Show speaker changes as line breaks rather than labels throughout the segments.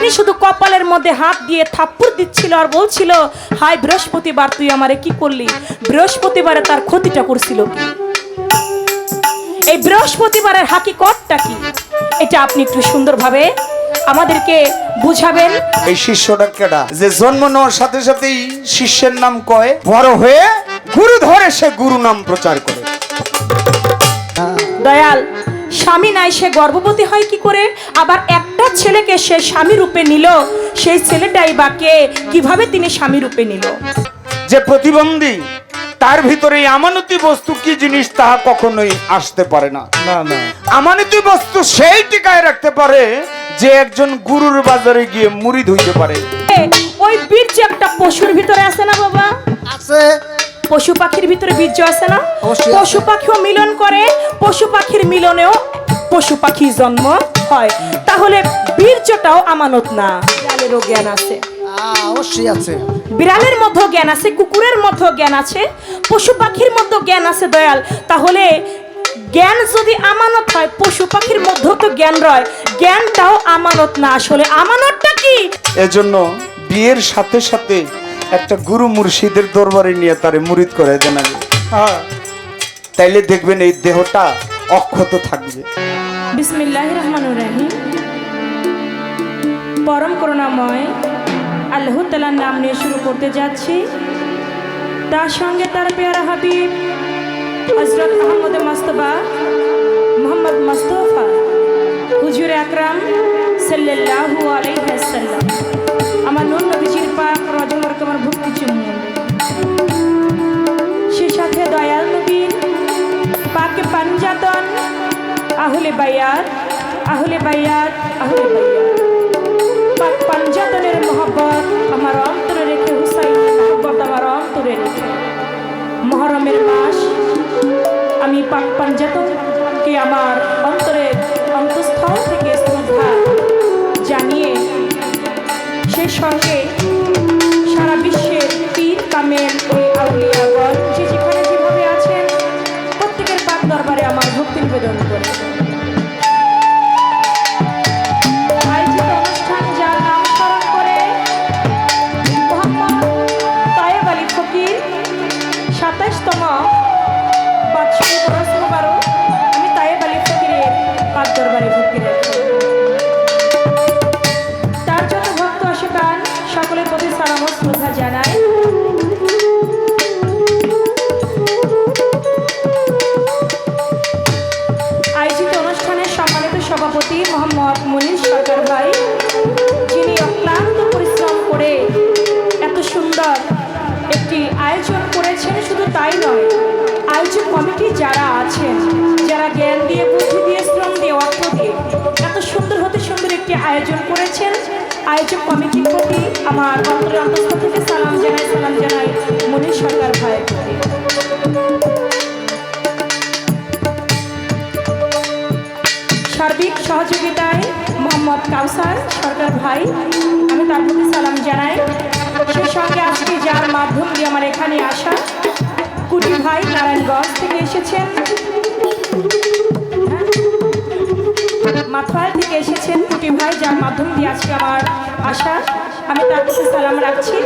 তিনি শুধু কপালের মধ্যে হাত দিয়ে থাপ্পড় দিচ্ছিল আর বলছিল, হায় বৃহস্পতিবার তুই আমারে কি করলি? বৃহস্পতিবারে তার ক্ষতিটা করছিল কি? এই বৃহস্পতিবারের হাকিকতটা কি, এটা আপনি একটু সুন্দরভাবে আমাদেরকে বুঝাবেন।
এই শিষ্যটা কেডা যে জন্ম নেওয়ার সাথে সাথেই শিষ্যের নাম কয়, বড় হয়ে গুরু ধরে সে গুরু নাম প্রচার করে?
দয়াল, স্বামী নাই সে গর্ভবতী হয় কি করে? আবার একটা ছেলেকে সে স্বামী রূপে নিল, সেই ছেলেটাই বা কে, কিভাবে তিনি স্বামী রূপে নিল?
যে প্রতিবন্ধী, তার ভিতরে আমানতি বস্তু কি জিনিস তাহা কখনোই আসতে পারে না।
না না,
আমানতি বস্তু সেই টিকায় রাখতে পারে যে একজন গুরুর বাজারে গিয়ে মুড়িদ হইতে পারে।
ওই বীর্য একটা পশুর ভিতরে আছে না বাবা?
আছে।
পশু পাখির ভিতরে বীর্য আছে না?
অবশ্যই আছে।
পশু পাখিও মিলন করে, পশু পাখির মিলনেও পশু পাখি জন্ম হয়। তাহলে বীর্যটাও আমানত না? বিড়ালেরও জ্ঞান আছে,
অবশ্যই আছে।
বিড়ালের মধ্যে জ্ঞান আছে, কুকুরের মধ্যে জ্ঞান আছে, পশু পাখির মধ্যে জ্ঞান আছে দয়াল। তাহলে জ্ঞান যদি আমানত হয়, পশু পাখির মধ্যে তো জ্ঞান রয়, জ্ঞানটাও আমানত না। আসলে আমানতটা কি?
এজন্য বিয়ের সাথে সাথে একটা গুরু মুর্শিদের দরবারে নিয়ে তারে মুরিদ করে দেন আগে। তাইলে দেখবেন এই দেহটা অক্ষত থাকবে।
বিসমিল্লাহির রহমানির রহিম। পরম করুণাময় আল্লাহ তাআলার নাম নিয়ে শুরু করতে যাচ্ছি। তার সঙ্গে তার পেয়ারা হাবিব হযরত আহমদ মুস্তাফা মোহাম্মদ মুস্তাফা হুজুর আকরাম সাল্লাল্লাহু আলাইহি ওয়াসাল্লাম, আমার নূর নবীজির পাক রজমর কমর ভক্তি চুম্বন, সে সাথে দয়াল নবীর পাকে পাঞ্জাতন আহলে বায়াত আহলে বায়াত আহলে বায়াত পাক পাঞ্জাতনের মহব্বত আমার অন্তরে রেখে, হুসাইনের মহব্বত আমার অন্তরে রেখে, মুহররমের মাস আমি পাক পাঞ্জাতনকে আমার অন্তরের অন্তঃস্থল থেকে শ্রদ্ধা জানিয়ে, সেই সঙ্গে সারা বিশ্বের পীর কামেল ওই আউলিয়াগণ যে যেখানে যেভাবে আছেন প্রত্যেকের পাক দরবারে আমার ভক্তি নিবেদন করে আয়োজিত অনুষ্ঠান যার নাম স্মরণ করে মোহাম্মদ তায়েব আলী ফকির ২৭তম বাৎসরিক বরস মুবারক আমি তায়েব আলী ফকিরের পাক দরবারে ভক্তি রাখি। তার যত ভক্ত আশিকান সকলের প্রতি সালাম ও শ্রদ্ধা জানাই। আয়োজিত অনুষ্ঠানের সম্মানিত সভাপতি মোহাম্মদ মনির সরকার ভাই, যিনি অক্লান্ত পরিশ্রম করে এত সুন্দর একটি আয়োজন করেছেন, শুধু তাই নয়, আয়োজক কমিটি যারা আছেন, যারা জ্ঞান দিয়ে, বুদ্ধি দিয়ে, শ্রম দিয়ে, অর্থ দিয়ে এত সুন্দর হতে সুন্দর একটি আয়োজন করেছেন, আয়োজক কমিটির প্রতি আমার অন্তরের অন্তঃস্থল থেকে সালাম জানাই মনির সরকার ভাইয়ের প্রতি। সার্বিক সহযোগিতায় মোহাম্মদ কাউসার সরকার ভাই, আমি তার প্রতি সালাম জানাই। সেই সঙ্গে আজকে যার মাধ্যম দিয়ে আমার এখানে আসা কুটি ভাই নারায়ণগঞ্জ থেকে এসেছেন, মাথায় থেকে এসেছেন কুটি ভাই, যার মাধ্যম দিয়ে আজকে আমার আসা, আমি তার প্রতি সালাম রাখছি।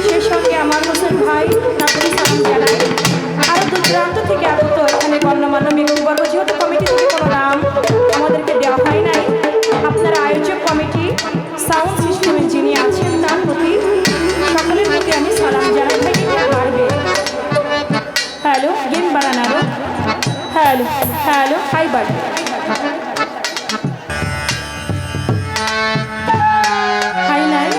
সেই সঙ্গে আমার হোসেন ভাই, তার প্রতি সালাম জানাই। আরও দূর দূরান্ত থেকে আগত এখানে গণ্যমান্য ব্যক্তিবর্গ, যেহেতু কমিটি থেকে কোনো নাম আমাদেরকে দেওয়া হয় নাই, আপনারা আয়োজক কমিটি সাউন্ড সিস্টেমে যিনি আছেন তার প্রতি সকলের প্রতি আমি সালাম জানাই। থাকি পারবে হ্যালো গেম বানানো, হ্যালো হ্যালো হাই বাড়বে হাই নাই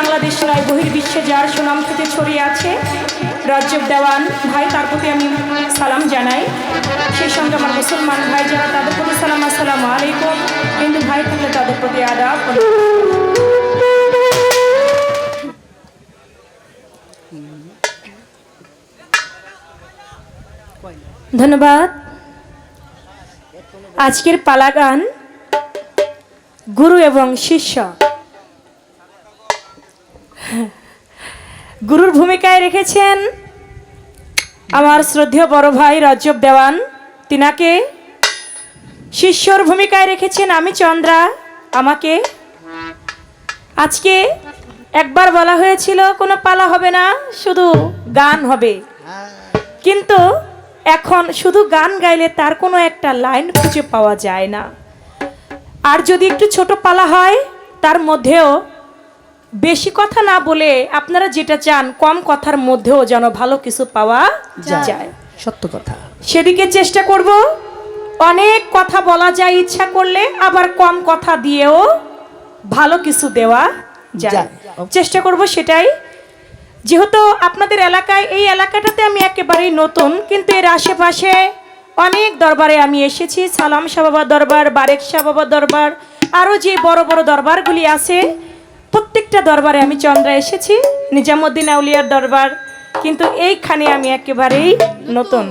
বাংলাদেশ নয় বহির্বিশ্বে যার সুনাম থেকে ছড়িয়ে আছে রজব দেওয়ান ভাই, তার প্রতি আমি সালাম জানাই। সেই সঙ্গে আমার মুসলমান ভাই যারা, তাদের প্রতি সালাম, আসসালামু আলাইকুম। হিন্দু ভাই থাকলে তাদের প্রতি আদাব। ধন্যবাদ। আজকের পালা গান গুরু এবং শিষ্য। গুরুর ভূমিকায় রেখেছেন আমার শ্রদ্ধেয় বড় ভাই রজব দেওয়ান, তিনাকে। শিষ্যর ভূমিকায় রেখেছেন আমি চন্দ্রা, আমাকে। আজকে একবার বলা হয়েছিল কোনো পালা হবে না, শুধু গান হবে, কিন্তু এখন শুধু গান গাইলে তার কোনো একটা লাইন খুঁজে পাওয়া যায় না। আর যদি একটু ছোট পালা হয় তার মধ্যেও বেশি কথা না বলে আপনারা যেটা চান কম কথার মধ্যেও যেন ভালো কিছু পাওয়া যায়,
সত্য কথা।
সেদিকে চেষ্টা করব। অনেক কথা বলা যায় ইচ্ছা করলে, আবার কম কথা দিয়েও ভালো কিছু দেওয়া যায়, চেষ্টা করব সেটাই। যেহেতু আপনাদের এলাকায়, এই এলাকাটাতে আমি একেবারেই নতুন, কিন্তু এর আশেপাশে অনেক দরবারে আমি এসেছি। সালাম শাহ বাবা দরবার, বারেক শাহ বাবা দরবার, আরও যে বড় বড় দরবারগুলি আছে প্রত্যেকটা দরবারে আমি চন্দ্রা এসেছি, নিজামুদ্দিন আউলিয়ার দরবার, কিন্তু এইখানে আমি একেবারেই নতুন।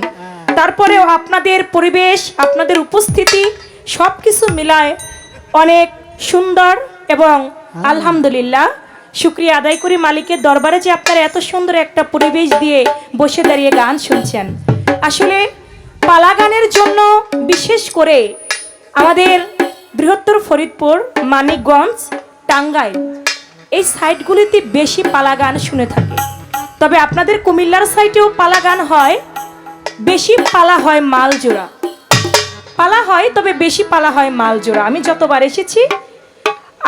তারপরেও আপনাদের পরিবেশ, আপনাদের উপস্থিতি সব কিছু মিলায় অনেক সুন্দর, এবং আলহামদুলিল্লাহ শুক্রিয়া আদায় করি মালিকের দরবারে যে আপনারা এত সুন্দর একটা পরিবেশ দিয়ে বসে দাঁড়িয়ে গান শুনছেন। আসলে পালা গানের জন্য বিশেষ করে আমাদের বৃহত্তর ফরিদপুর, মানিকগঞ্জ, টাঙ্গাইল এই সাইটগুলিতে বেশি পালা গান শুনে থাকে। তবে আপনাদের কুমিল্লার সাইটেও পালা গান হয়, বেশি পালা হয় মালজোড়া। পালা হয়, তবে বেশি পালা হয় মালজোড়া। আমি যতবার এসেছি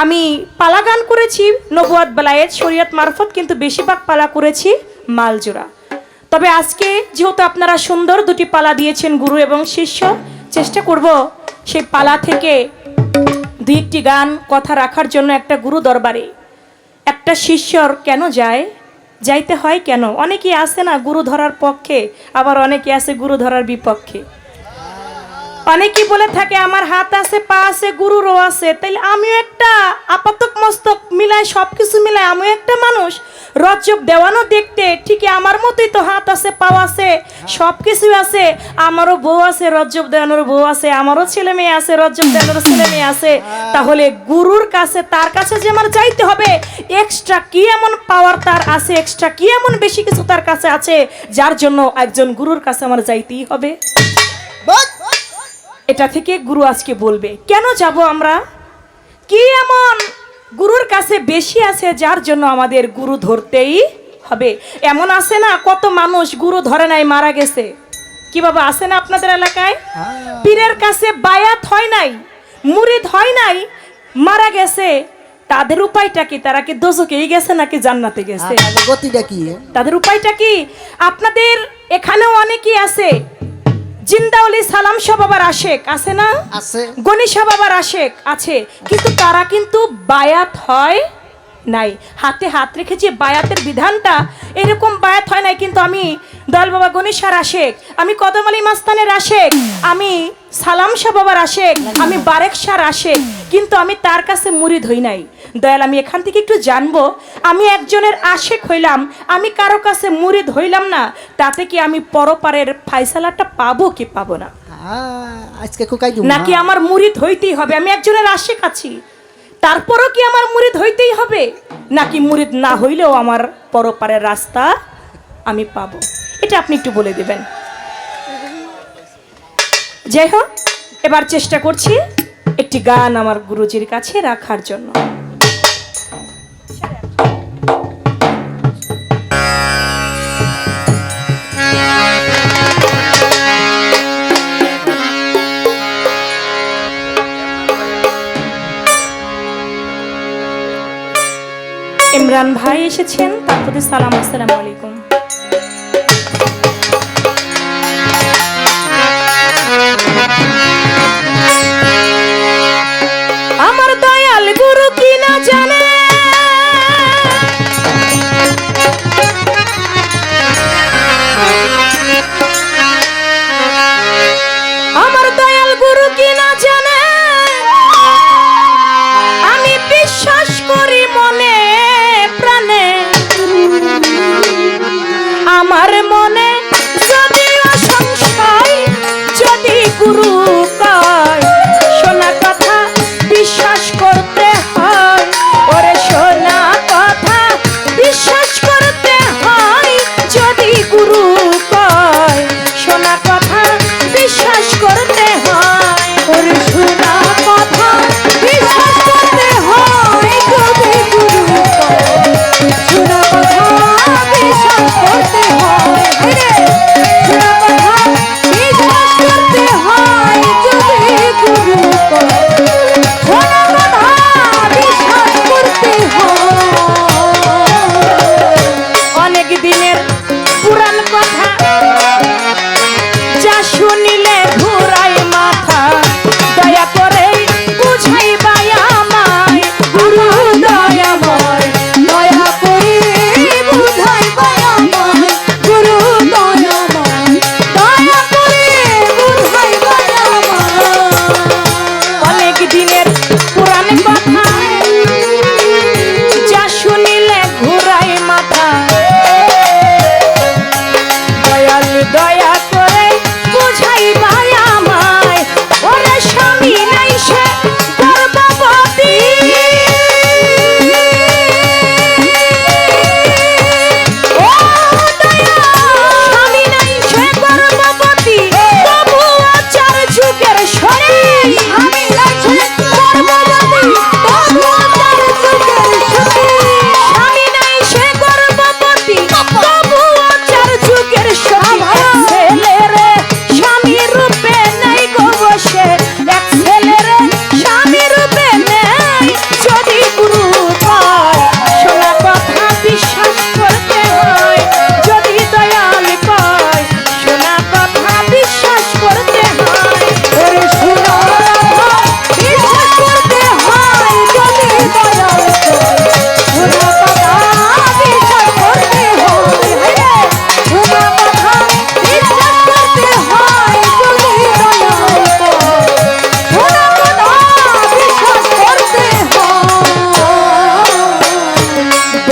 আমি পালা গান করেছি নবুয়াত বেলায়েত শরীয়ত মারফত, কিন্তু বেশিরভাগ পালা করেছি মালজোড়া। তবে আজকে যেহেতু আপনারা সুন্দর দুটি পালা দিয়েছেন গুরু এবং শিষ্য, চেষ্টা করব সেই পালা থেকে দুই একটি গান কথা রাখার জন্য। একটা গুরু দরবারে একটা শিষ্যর কেন যায়, যাইতে হয় কেন? অনেকেই আছে না গুরু ধরার পক্ষে, আবার অনেকে আছে গুরু ধরার বিপক্ষে। অনেকেই বলে থাকে আমার হাত আছে, পা আছে, গুরুরও আছে, তাইলে আমিও একটা আপাতক মস্তক মিলায় সবকিছু মিলায় আমিও একটা মানুষ। রজব দেওয়ানও দেখতে ঠিকই আমার মতোই তো, হাত আছে, পা আছে, সব কিছু আছে। আমারও বউ আছে, রজব দেওয়ানোর বউ আছে, আমারও ছেলে মেয়ে আছে, রজব দেওয়ানোর ছেলে মেয়ে আছে। তাহলে গুরুর কাছে, তার কাছে যে আমার যাইতে হবে, এক্সট্রা কি এমন পাওয়ার তার আছে, এক্সট্রা কি এমন বেশি কিছু তার কাছে আছে, যার জন্য একজন গুরুর কাছে আমার যাইতেই হবে। এটা থেকে গুরু আজকে বলবে কেন যাব আমরা, কি এমন গুরুর কাছে বেশি আছে যার জন্য আমাদের গুরু ধরতেই হবে। এমন আছে না কত মানুষ গুরু ধরে নাই, মারা গেছে। কি বাবা আছে না আপনাদের এলাকায়? পীরের কাছে বায়াত হয় নাই, মুরিদ হয় নাই, মারা গেছে। তাদের উপায়টা কি? তারা কি দোজখেই গেছে নাকি জান্নাতে গেছে?
গতিটা কি?
তাদের উপায়টা কি? আপনাদের এখানেও অনেকেই আছে জিন্দাউলি সালাম শাহ বাবার আশেক আছে না,
আছে।
গনি শাহ বাবার আশেক আছে, কিন্তু তারা কিন্তু বায়াত হয় নাই। হাতে হাত রেখে যে বায়াতের বিধানটা, এরকম বায়াত হয় নাই। কিন্তু আমি দয়াল বাবা গনি শাহর আশেক, আমি কদম আলী মাস্তানের আশেক, আমি সালাম শাহ বাবার আশেক, আমি বারেক শাহর আশেক, কিন্তু আমি তার কাছে মুরিদ হই নাই। দয়াল আমি এখান থেকে একটু জানবো, আমি একজনের আশেক হইলাম, আমি কারো কাছে মুরিদ হইলাম না, তাতে কি আমি পরপারের ফায়সালাটা পাবো কি পাবো না?
আজকে কোকাই দিব
নাকি আমার মুরিদ হইতেই হবে? আমি একজনের আশেক আছি, তারপরও কি আমার মুরিদ হইতেই হবে, নাকি মুরিদ না হইলেও আমার পরপারের রাস্তা আমি পাবো? এটা আপনি একটু বলে দেবেন। যাই হোক, এবার চেষ্টা করছি একটি গান আমার গুরুজির কাছে রাখার জন্য। ইমরান ভাই এসেছেন, তার প্রতি সালাম। আসসালামু আলাইকুম। আমার দয়াল গুরু কি না জানে, আমার দয়াল গুরু কি না জানে, আমি বিশ্বাস করি মনে প্রাণে,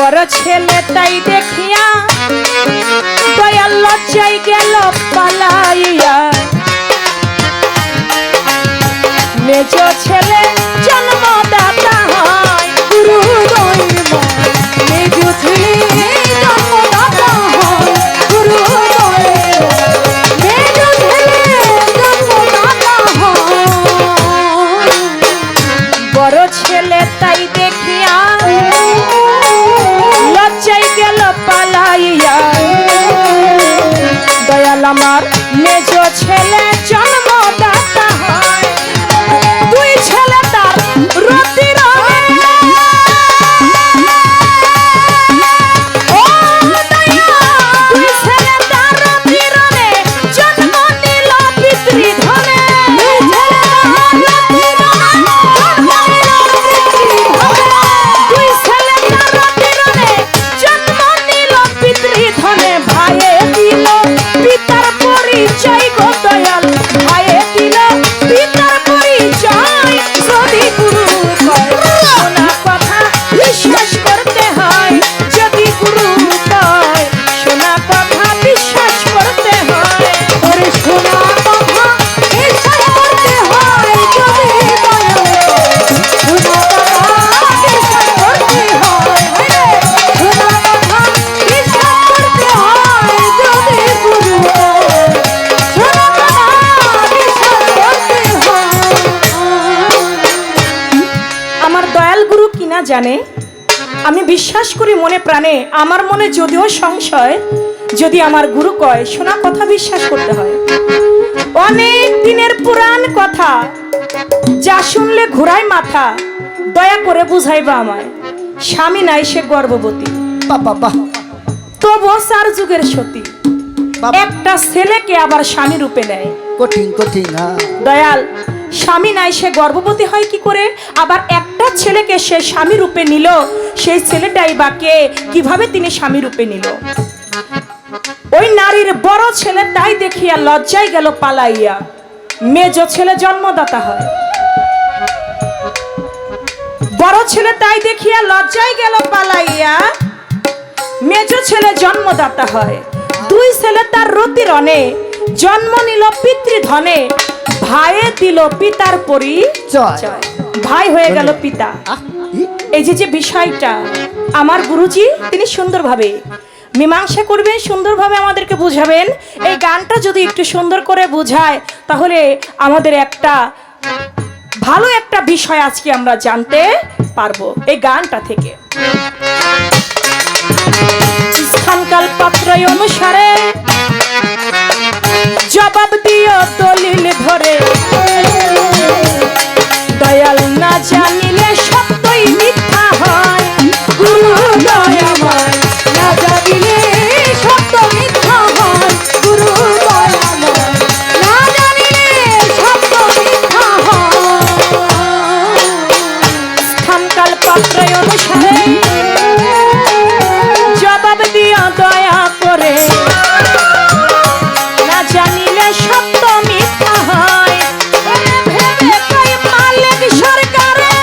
বড় ছেলে তাই দেখিয়া দয়াল লজ্জায় গেল পালাইয়া মেজ ছেলে জন্মদাতা হয় গুরু দৈব মেজ ছেলে জন্মদাতা হয় গুরু দৈব মেজ ছেলে জন্মদাতা হয় বড় ছেলে তাই দেখিয়া লজ্জায় গেল পালাইয়া দয়াল আমার মেজ ছেলে জন্মদাতা হয় দুই ছেলে তার রতি রঙে ও দয়া দুই ছেলে তার রতি রঙে জন্ম নিল পিতৃধনে দুই ছেলে তার রতি রঙে জন্ম নিল পিতৃধনে ভাইয়ে দিল পিতার পরিচয় গো দয়াল ভাইয়ে দিল পিতার পরিচয় যদি গুরু কয় শোনা কথা বিশ্বাস করতে হয় যদি গুরু কয় শোনা কথা বিশ্বাস করতে হয় ওরে শোনা কথা বিশ্বাস করতে হয় যদি দয়াল কয় শোনা কথা বিশ্বাস করতে হয় শোনা কথা বিশ্বাস করতে হয় যদি গুরু কয় শোনা কথা বিশ্বাস করতে হয় আমার দয়াল গুরু কিনা জানে আমি বিশ্বাস করি মনে প্রাণে আমার মনে যদিও সংশয় যদি আমার গুরু কয় শোনা কথা বিশ্বাস করতে হয় অনেক দিনের পুরাণ কথা যা শুনলে ঘোরায় মাথা দয়া করে বুঝাইবা আমায় স্বামী নাই সে গর্ভবতী
বাবা বাহ
তবুও 4 যুগের সতী
বাবা
একটা ছেলেকে আবার স্বামী রূপে নেয়
কঠিন কঠিন হ্যাঁ
দয়াল স্বামী নাই সে গর্ভবতী হয় কি করে আবার একটা ছেলেকে সে স্বামী রূপে নিল সেই ছেলেটাই বা কে কিভাবে তিনি স্বামী রূপে নিল ওই নারীর বড় ছেলে তাই দেখিয়া লজ্জায় গেল পালাইয়া মেজ ছেলে জন্মদাতা হয় বড় ছেলে তাই দেখিয়া লজ্জায় গেল পালাইয়া মেজ ছেলে জন্মদাতা হয় দুই ছেলে তার রতি রণে জন্ম নিল পিতৃধনে ভাইয়ে দিল পিতার পরিচয় ভাই হয়ে গেল পিতা
আহ, ই,
এই যে বিষয়টা আমার গুরুজি তিনি সুন্দরভাবে মীমাংসা করবেন সুন্দরভাবে আমাদেরকে বুঝাবেন এই গানটা যদি একটু সুন্দর করে বুঝায় তাহলে আমাদের একটা ভালো একটা বিষয় আজকে আমরা জানতে পারবো এই গানটা থেকে স্থানকাল পাত্র অনুসারে জবাব দিও দলিল ধরে দয়াল না জানিলে সত্যই মিথ্যা হয় গুরু দয়াময় না জানিলে সত্য মিথ্যা হয় গুরু দয়াময় না জানিলে সত্য মিথ্যা হয় স্থানকাল পাত্র অনুসারে জবাব দিও দয়া করে না জানিলে সত্য মিথ্যা হয় ভেবে কই মালিক সরকারে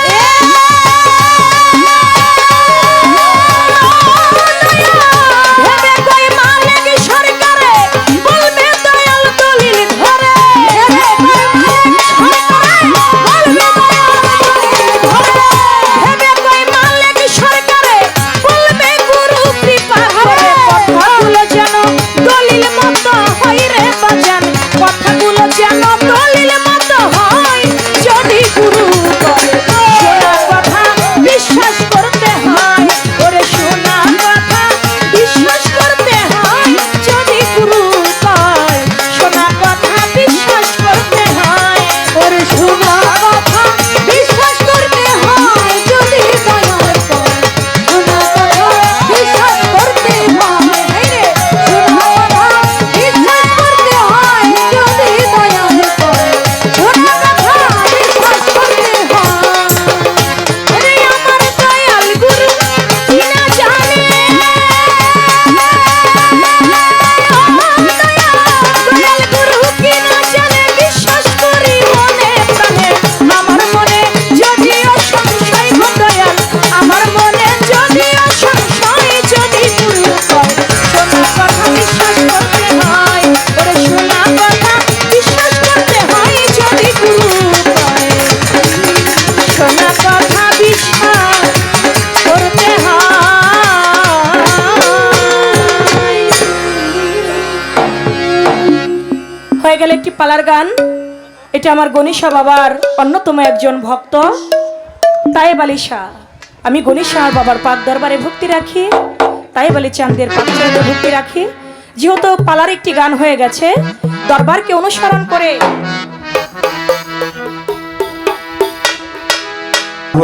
গানটি পালার গান। এটা আমার গণেশা বাবার অন্যতম একজন ভক্ত তাই বালিশা। আমি গণেশার বাবার পাক দরবারে ভক্তি রাখি, তাই বলে চাঁদের পাকচাঁদে ভক্তি রাখি। যেহেতু পালার একটি গান হয়ে গেছে, দরবারকে অনুসরণ করে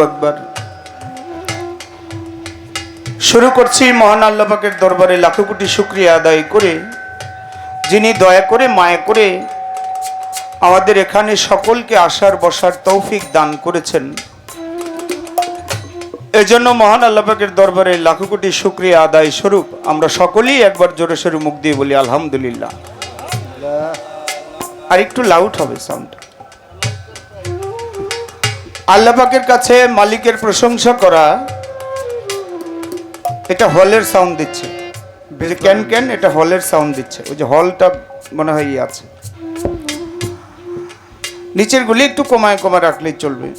একবার শুরু করছি মহান আল্লাহ পাকের দরবারে লাখো কোটি শুকরিয়া আদায় করে, যিনি দয়া করে মায়া করে আমাদের এখানে সকলকে আসার বসার তৌফিক দান করেছেন। এজন্য মহান আল্লাহ পাকের দরবারে লাখো কোটি শুকরিয়া আদায় স্বরূপ আমরা সকলেই একবার জোরে সোরে মুখ দিয়ে বলি আলহামদুলিল্লাহ। আর একটু লাউড হবে সাউন্ড। আল্লাহ পাকের কাছে মালিকের প্রশংসা করা। এটা হলের সাউন্ড দিচ্ছে, ক্যান ক্যান, এটা হলের সাউন্ড দিচ্ছে। ওই যে হলটা মনে হয় আছে, নিচের গুলি একটু কমায় কমায় রাখলেই চলবে।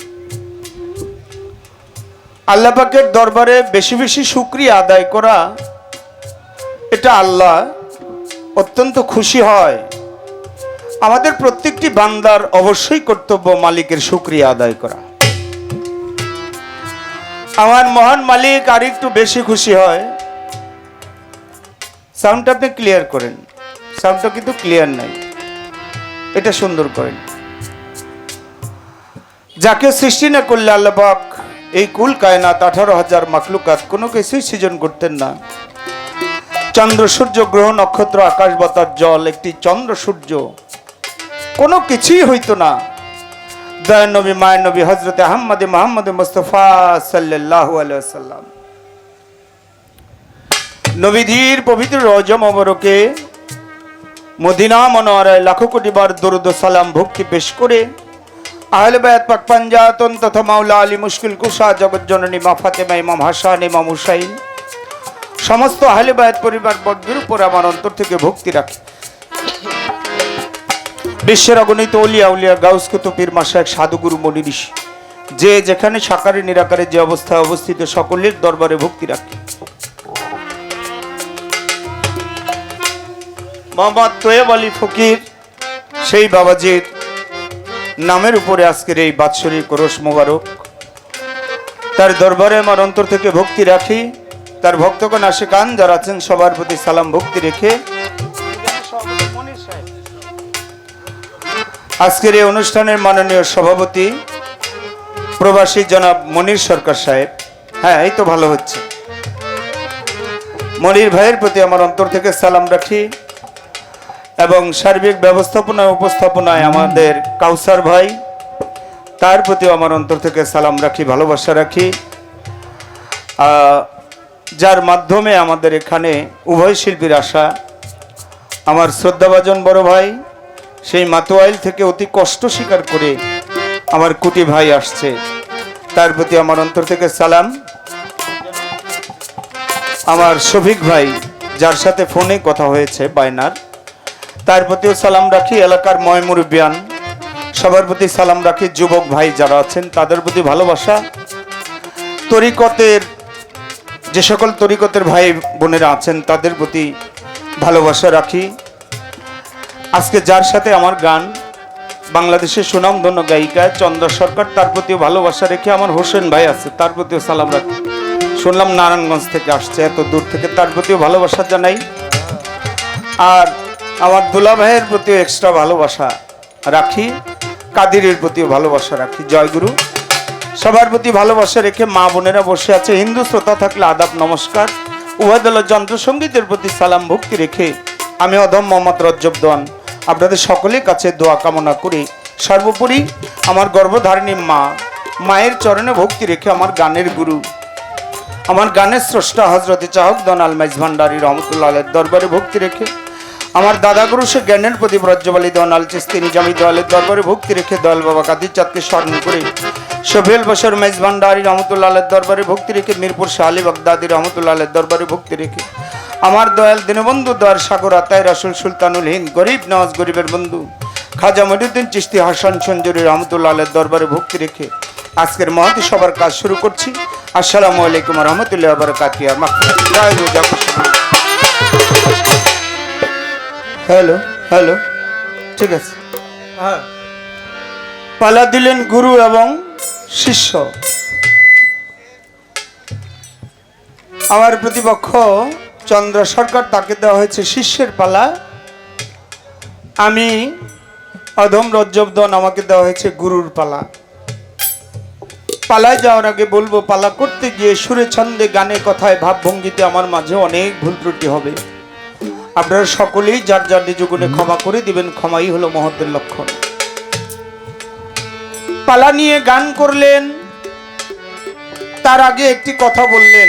আল্লাহ পাকের দরবারে বেশি বেশি শুকরিয়া আদায় করা, এটা আল্লাহ অত্যন্ত খুশি হয়। আমাদের প্রত্যেকটি বান্দার অবশ্যই কর্তব্য মালিকের শুকরিয়া আদায় করা। আমার মহান মালিক আর একটু বেশি খুশি হয়। সাউন্ডটা আপনি ক্লিয়ার করেন, সাউন্ডটা কিন্তু ক্লিয়ার নাই, এটা সুন্দর করেন। যাকে সৃষ্টি না করলে আল্লাহ পাক এই কুল কায়নাত 18,000 মাখলুকাত কোনো কিছুই সৃজন করতেন না। চন্দ্র সূর্য গ্রহ নক্ষত্র আকাশ বাতাস জল, একটি চন্দ্র সূর্য কোনো কিছুই হইতো না। দয়ার নবী মায়ের নবী হযরতে আহমদ মুহাম্মদ মুস্তাফা সাল্লাল্লাহু আলাইহি ওয়াসাল্লাম নবীজির পবিত্র রওজা মোবারকে মদিনা মনোয়ারায় লাখো কোটি বার দরুদ ও সালাম ভক্তি পেশ করে আহলে বায়াত পাক পাঞ্জাতন তথা মাওলা আলী মুশকিল কুশা জগৎ জননী মা ফাতেমা, ইমাম হাসান, ইমাম হুসাইন, সমস্ত আহলে বায়াত পরিবার বর্গের উপর আমার অন্তর থেকে ভক্তি রাখি। বিশ্বের অগণিত অলিয়া উলিয়া গাউস কুতুব পীর মাশায়েখ সাধুগুরু মুনি ঋষি যে যেখানে সাকারে নিরাকারে যে অবস্থায় অবস্থিত সকলের দরবারে ভক্তি রাখি। মোহাম্মদ তোয়েব আলী ফকির সেই বাবাজির নামের উপরে আজকের এই বাৎসরিক ওরস মোবারক, তার দরবারে আমার অন্তর থেকে ভক্তি রাখি। তার ভক্তগণ আশিকান যারা আছেন সবার প্রতি সালাম ভক্তি রেখে আজকের এই অনুষ্ঠানের মাননীয় সভাপতি প্রবাসী জনাব মনির সরকার সাহেব, হ্যাঁ এই তো ভালো হচ্ছে, মনির ভাইয়ের প্রতি আমার অন্তর থেকে সালাম রাখি। এবং সার্বিক ব্যবস্থাপনায় উপস্থাপনায় আমাদের কাউসার ভাই, তার প্রতিও আমার অন্তর থেকে সালাম রাখি, ভালোবাসা রাখি। যার মাধ্যমে আমাদের এখানে উভয় শিল্পীর আসা, আমার শ্রদ্ধাভাজন বড় ভাই সেই মাতোয়াইল থেকে অতি কষ্ট স্বীকার করে আমার কুটি ভাই আসছে, তার প্রতি আমার অন্তর থেকে সালাম। আমার শফিক ভাই যার সাথে ফোনে কথা হয়েছে বায়নার, তার প্রতিও সালাম রাখি। এলাকার ময় মুরব্বিয়ান সবার প্রতি সালাম রাখি। যুবক ভাই যারা আছেন তাদের প্রতি ভালোবাসা। তরিকতের যে সকল তরিকতের ভাই বোনেরা আছেন তাদের প্রতি ভালোবাসা রাখি। আজকে যার সাথে আমার গান, বাংলাদেশের সুনামধন্য গায়িকা চন্দ্র সরকার, তার প্রতিও ভালোবাসা রেখে আমার হোসেন ভাই আছে, তার প্রতিও সালাম রাখি। শুনলাম নারায়ণগঞ্জ থেকে আসছে এত দূর থেকে, তার প্রতিও ভালোবাসা জানাই। আর আমার দুলা ভাইয়ের প্রতিও এক্সট্রা ভালোবাসা রাখি, কাদিরের প্রতিও ভালোবাসা রাখি। জয়গুরু। সবার প্রতি ভালোবাসা রেখে মা বোনেরা বসে আছে, হিন্দু শ্রোতা থাকলে আদাব নমস্কার। উভয়দল যন্ত্রসঙ্গীতের প্রতি সালাম ভক্তি রেখে আমি অধম মোহাম্মদ রজ্জব দোয়ান আপনাদের সকলের কাছে দোয়া কামনা করি। সর্বোপরি আমার গর্ভধারিণী মা, মায়ের চরণে ভক্তি রেখে আমার গানের গুরু, আমার গানের স্রষ্টা হজরতে চাহক দনাল মাইজ ভান্ডারী রহমতুল্লাহ আলের দরবারে ভক্তি রেখে আমার দাদা গুরু সে জ্ঞানের প্রদীপ রজ্জবালী দনাল চিস্তি নিজামী দয়ালের দরবারে ভক্তি রেখে দয়াল বাবা কাদির চাঁদকে স্মরণ করে শোভেল বসর মাইজ ভান্ডারী রহমতুল্লাহ আলের দরবারে ভক্তি রেখে মিরপুর শাহ আলী বাগদাদি রহমতুল্লাহ আলের দরবারে ভক্তি রেখে আমার দয়াল দীনবন্ধু দয়ার সাগর আতায় রাসুল সুলতানুল হিন্দ গরিব নওয়াজ গরিবের বন্ধু খাজা মহিউদ্দিন চিশতি হাসান সঞ্জুরি রহমতুল্লাহ আলের দরবারে ভক্তি রেখে আজকের মহতী সবার কাজ শুরু করছি। আসসালামু আলাইকুম রহমতুল্লাহ বারাকাতুহু। হ্যালো হ্যালো, ঠিক আছে।
হ্যাঁ
পালা দিলেন গুরু এবং শিষ্য। আমার প্রতিপক্ষ চন্দ্র সরকার, তাকে দেওয়া হয়েছে শিষ্যের পালা। আমি অধম রজ্জবদন, আমাকে দেওয়া হয়েছে গুরুর পালা। পালায় যাওয়ার আগে বলবো, পালা করতে গিয়ে সুরে ছন্দে গানে কথায় ভাবভঙ্গিতে আমার মাঝে অনেক ভুল ত্রুটি হবে। আপনারা সকলেই যার যার নিজ গুণে ক্ষমা করে দিবেন, ক্ষমাই হলো মহত্বের লক্ষণ। পালা নিয়ে গান করলেন, তার আগে একটি কথা বললেন,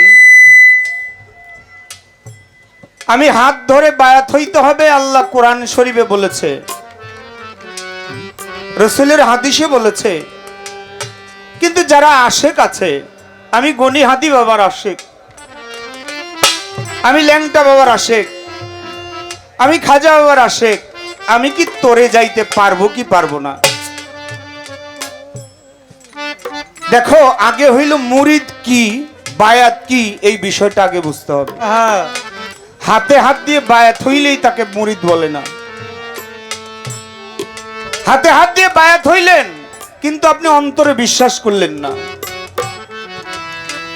আমি হাত ধরে বায়াত হইতে হবে, আল্লাহ কোরআন শরীফে বলেছে, রাসূলের হাদিসে বলেছে। কিন্তু যারা আশেক আছে, আমি গনি হাদি বাবার আশেক, আমি ল্যাংটা বাবার আশেক, আমি খাজা বাবার আশেক, আমি কি তোরে যাইতে পারবো কি পারবো না? দেখো, আগে হইল মুরিদ কি বায়াত কি, এই বিষয়টা আগে বুঝতে হবে। হাতে হাত দিয়ে বায়াত হইলেই তাকে মুরিদ বলে না। হাতে হাত দিয়ে বায়াত হইলেন, কিন্তু আপনি অন্তরে বিশ্বাস করলেন না।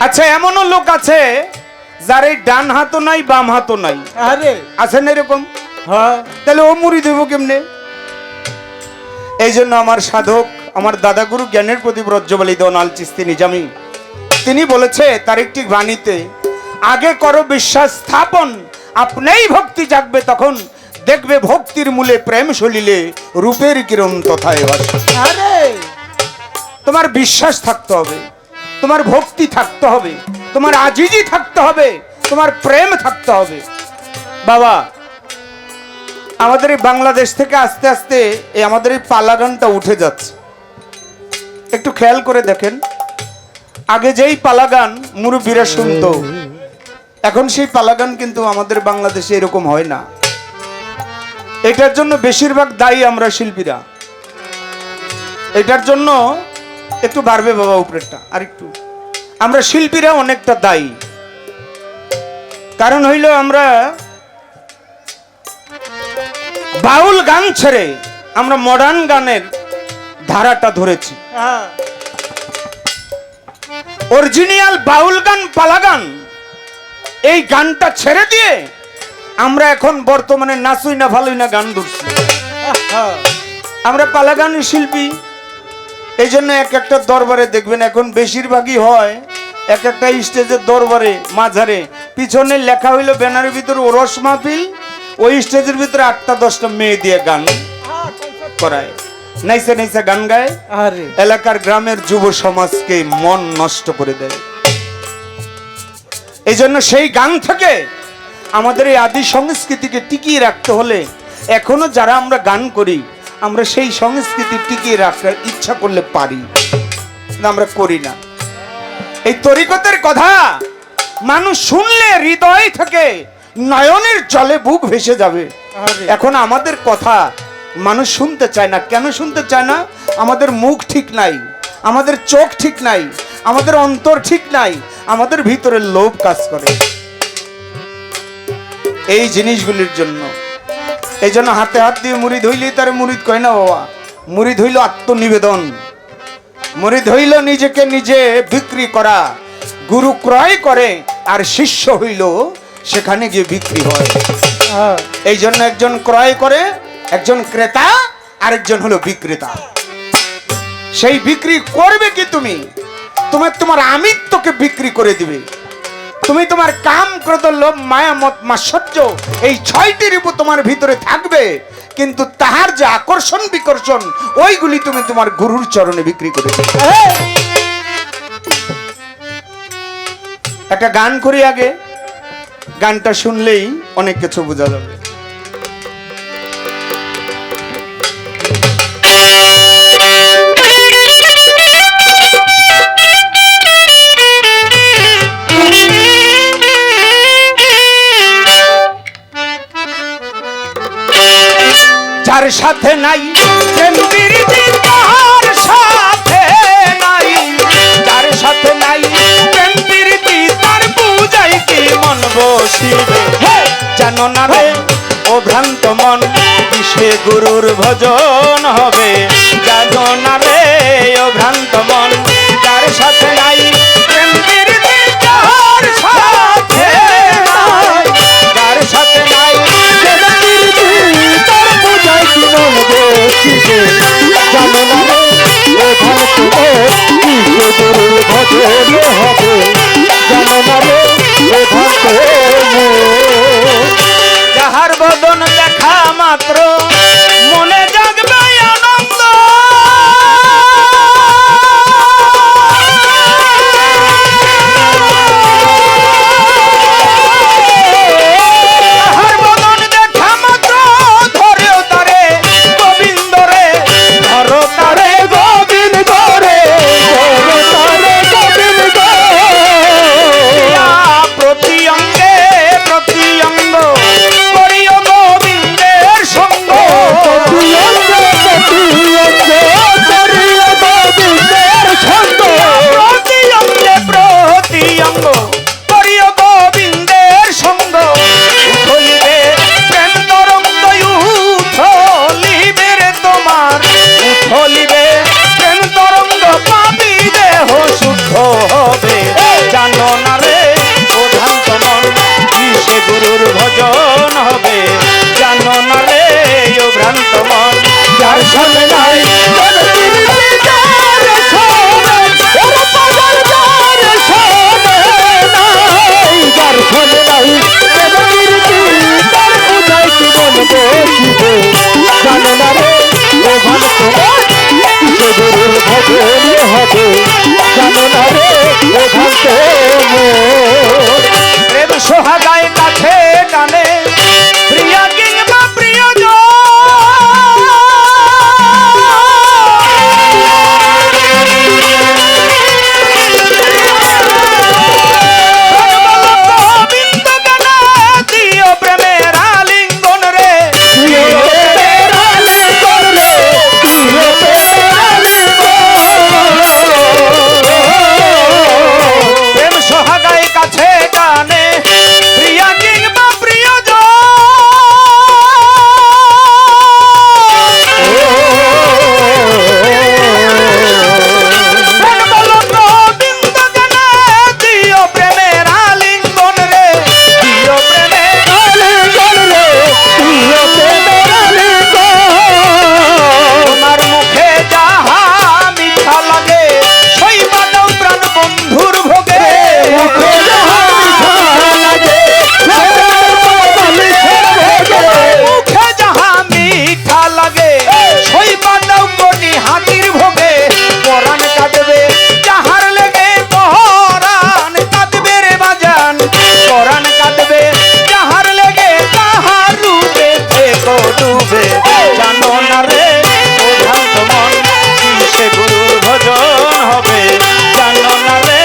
আচ্ছা, এমনও লোক আছে যার এই ডান হাতও নাই বাম হাতও নাই,
আরে
আছে না এরকম?
হ্যাঁ
তাহলে ও মুরিদ হইব কেমনে? এই জন্য আমার সাধক, আমার দাদাগুরু জ্ঞানের প্রদীপ রজ্জবালী দোনাল চিস্তি নিজামি, তিনি বলেছে তার একটি বাণীতে, আগে করো বিশ্বাস স্থাপন, আপনিই ভক্তি জাগবে তখন, দেখবে ভক্তির মূলে প্রেম সলিলে রূপের কিরণ তথায় ভাসে।
আরে
তোমার বিশ্বাস থাকতে হবে, তোমার ভক্তি থাকতে হবে, তোমার আজিজি থাকতে হবে, তোমার প্রেম থাকতে হবে। বাবা, আমাদের এই বাংলাদেশ থেকে আস্তে আস্তে আমাদের এই পালা গানটা উঠে যাচ্ছে। একটু খেয়াল করে দেখেন, আগে যেই পালা গান মুরব্বীরা শুনতো, এখন সেই পালা গান কিন্তু আমাদের বাংলাদেশে এরকম হয় না। এটার জন্য বেশিরভাগ দায়ী আমরা শিল্পীরা। এটার জন্য একটু বাড়বে বাবা উপরেরটা আর একটু, আমরা শিল্পীরা অনেকটা দায়ী। কারণ হইল আমরা বাউল গান ছেড়ে আমরা মডার্ন গানের ধারাটা ধরেছি। অরিজিনাল বাউল গান, পালা গান, এই গানটা ছেড়ে দিয়ে আমরা এখন বর্তমানে নাচুই না ভালোই না গান ধরছি। আমরা পালা গানের শিল্পী। এই জন্য এক একটা দরবারে দেখবেন এখন বেশিরভাগই হয়, এক একটা স্টেজের দরবারে মাঝারে পিছনে লেখা হইলো ব্যানারের ভিতরে ওরস মাহফিল, ওই স্টেজের ভিতরে 8টা-10টা মেয়ে দিয়ে গান করায়, নাইসে নাইসে গান গায়, এলাকার গ্রামের যুব সমাজকে মন নষ্ট করে দেয়। এই জন্য সেই গান থেকে আমাদের এই আদি সংস্কৃতিকে টিকিয়ে রাখতে হলে এখনো যারা আমরা গান করি, আমরা সেই সংস্কৃতি টিকিয়ে রাখার ইচ্ছা করলে পারি, আমরা করি না। এই তরিকতের কথা মানুষ শুনলে হৃদয় থেকে নয়নের জলে বুক ভেসে যাবে। এখন আমাদের কথা মানুষ শুনতে চায় না। কেন শুনতে চায় না? আমাদের মুখ ঠিক নাই, আমাদের চোখ ঠিক নাই, আমাদের অন্তর ঠিক নাই, আমাদের ভিতরে লোভ কাজ করে এই জিনিসগুলির জন্য। এই জন্য হাতে হাত দিয়ে মুরিদ হইলেই তার মুরিদ কয় না বাবা। মুরিদ হইল আত্মনিবেদন, মুরিদ হইল নিজেকে নিজে বিক্রি করা। গুরু ক্রয় করে আর শিষ্য হইল সেখানে গিয়ে বিক্রি হয়। এই জন্য একজন ক্রয় করে, একজন ক্রেতা, আরেকজন হলো বিক্রেতা। সেই বিক্রি করবে কি তুমি? তোমার আমিত্বকে বিক্রি করে দিবে। তুমি তোমার কাম, ক্রোধ, লোভ, মায়া, মদ, মাৎসর্য, এই 6টি রূপ তোমার ভিতরে থাকবে, কিন্তু তাহার যে আকর্ষণ বিকর্ষণ, ওইগুলি তুমি তোমার গুরুর চরণে বিক্রি করে দিবে। একটা গান করি আগে, গানটা শুনলেই অনেক কিছু বোঝা যাবে। যার সাথে নাই প্রেম প্রীতি, তার সাথে নাই, যার সাথে নাই প্রেম প্রীতি, তার বুঝাই কি মন বসিবে। জানো না রে ও ভ্রান্ত মন কিসে গুরুর ভজন হবে জানো না রে ও ভ্রান্ত মন যার সাথে নাই প্রেম প্রীতি, যার সাথে নাই, যার সাথে নাই
তার পূজায় কি মন বসিবে জানো না রে ও ভক্ত কিসে গুরুর ভজন হবে জানো না রে ও ভক্ত
যাহার বদন দেখা মাত্র মনে জাগবে আনন্দ যাহার বদন দেখা মাত্র ধরেও তারে গোবিন্দ রে ধরো তারে
গোবিন্দ রে তারে গোবিন্দ
প্রতি অঙ্গে প্রতি অঙ্গ করিও গোবিন্দের সঙ্গ প্রতি অঙ্গে প্রতি অঙ্গ করিও গোবিন্দের সঙ্গ উথলিবে প্রেম তরঙ্গ উথলিবে রে তোমার উথলিবে প্রেম তরঙ্গ পাপি দেহ শুদ্ধ হবে জানো না রে ও ভ্রান্ত মন কিসে গুরুর ভজন হবে জানো না রে ও ভ্রান্ত মন যার সাথে নাই
যার ফলে নাই তার পূজায় কি মন বসিবে জানে না রে ও ভক্ত কিসে গুরুর ভজন হবে জানে না রে ও ভক্ত
প্রেম সোহাগায় কাছে টানে প্রিয়া কিংবা প্রিয়জন গোবিন্দ গানা দিও প্রেমের আলিঙ্গন রে প্রেম সোহাগায় কাছে টানে প্রিয়া কিংবা প্রিয়জন প্রেম বলো গোবিন্দ গানা দিও প্রেমের আলিঙ্গন রে দিও প্রেমের তোমার মুখে যাহা মিঠা লাগে সেই বাদাও প্রাণ বন্ধুর ভোগে মুখে যাহা মিঠা লাগে সেই বাদাও কোটি হাতির ভোগে পরাণ কাঁদবে যাহার লেগে পরাণ কাঁদবে রে বাজান পরাণ কাঁদবে যাহার লেগে তাহার রূপে থেকো ডুবে জানো না রে ও ভ্রান্ত মন কিসে গুরুর ভজন হবে জানো না রে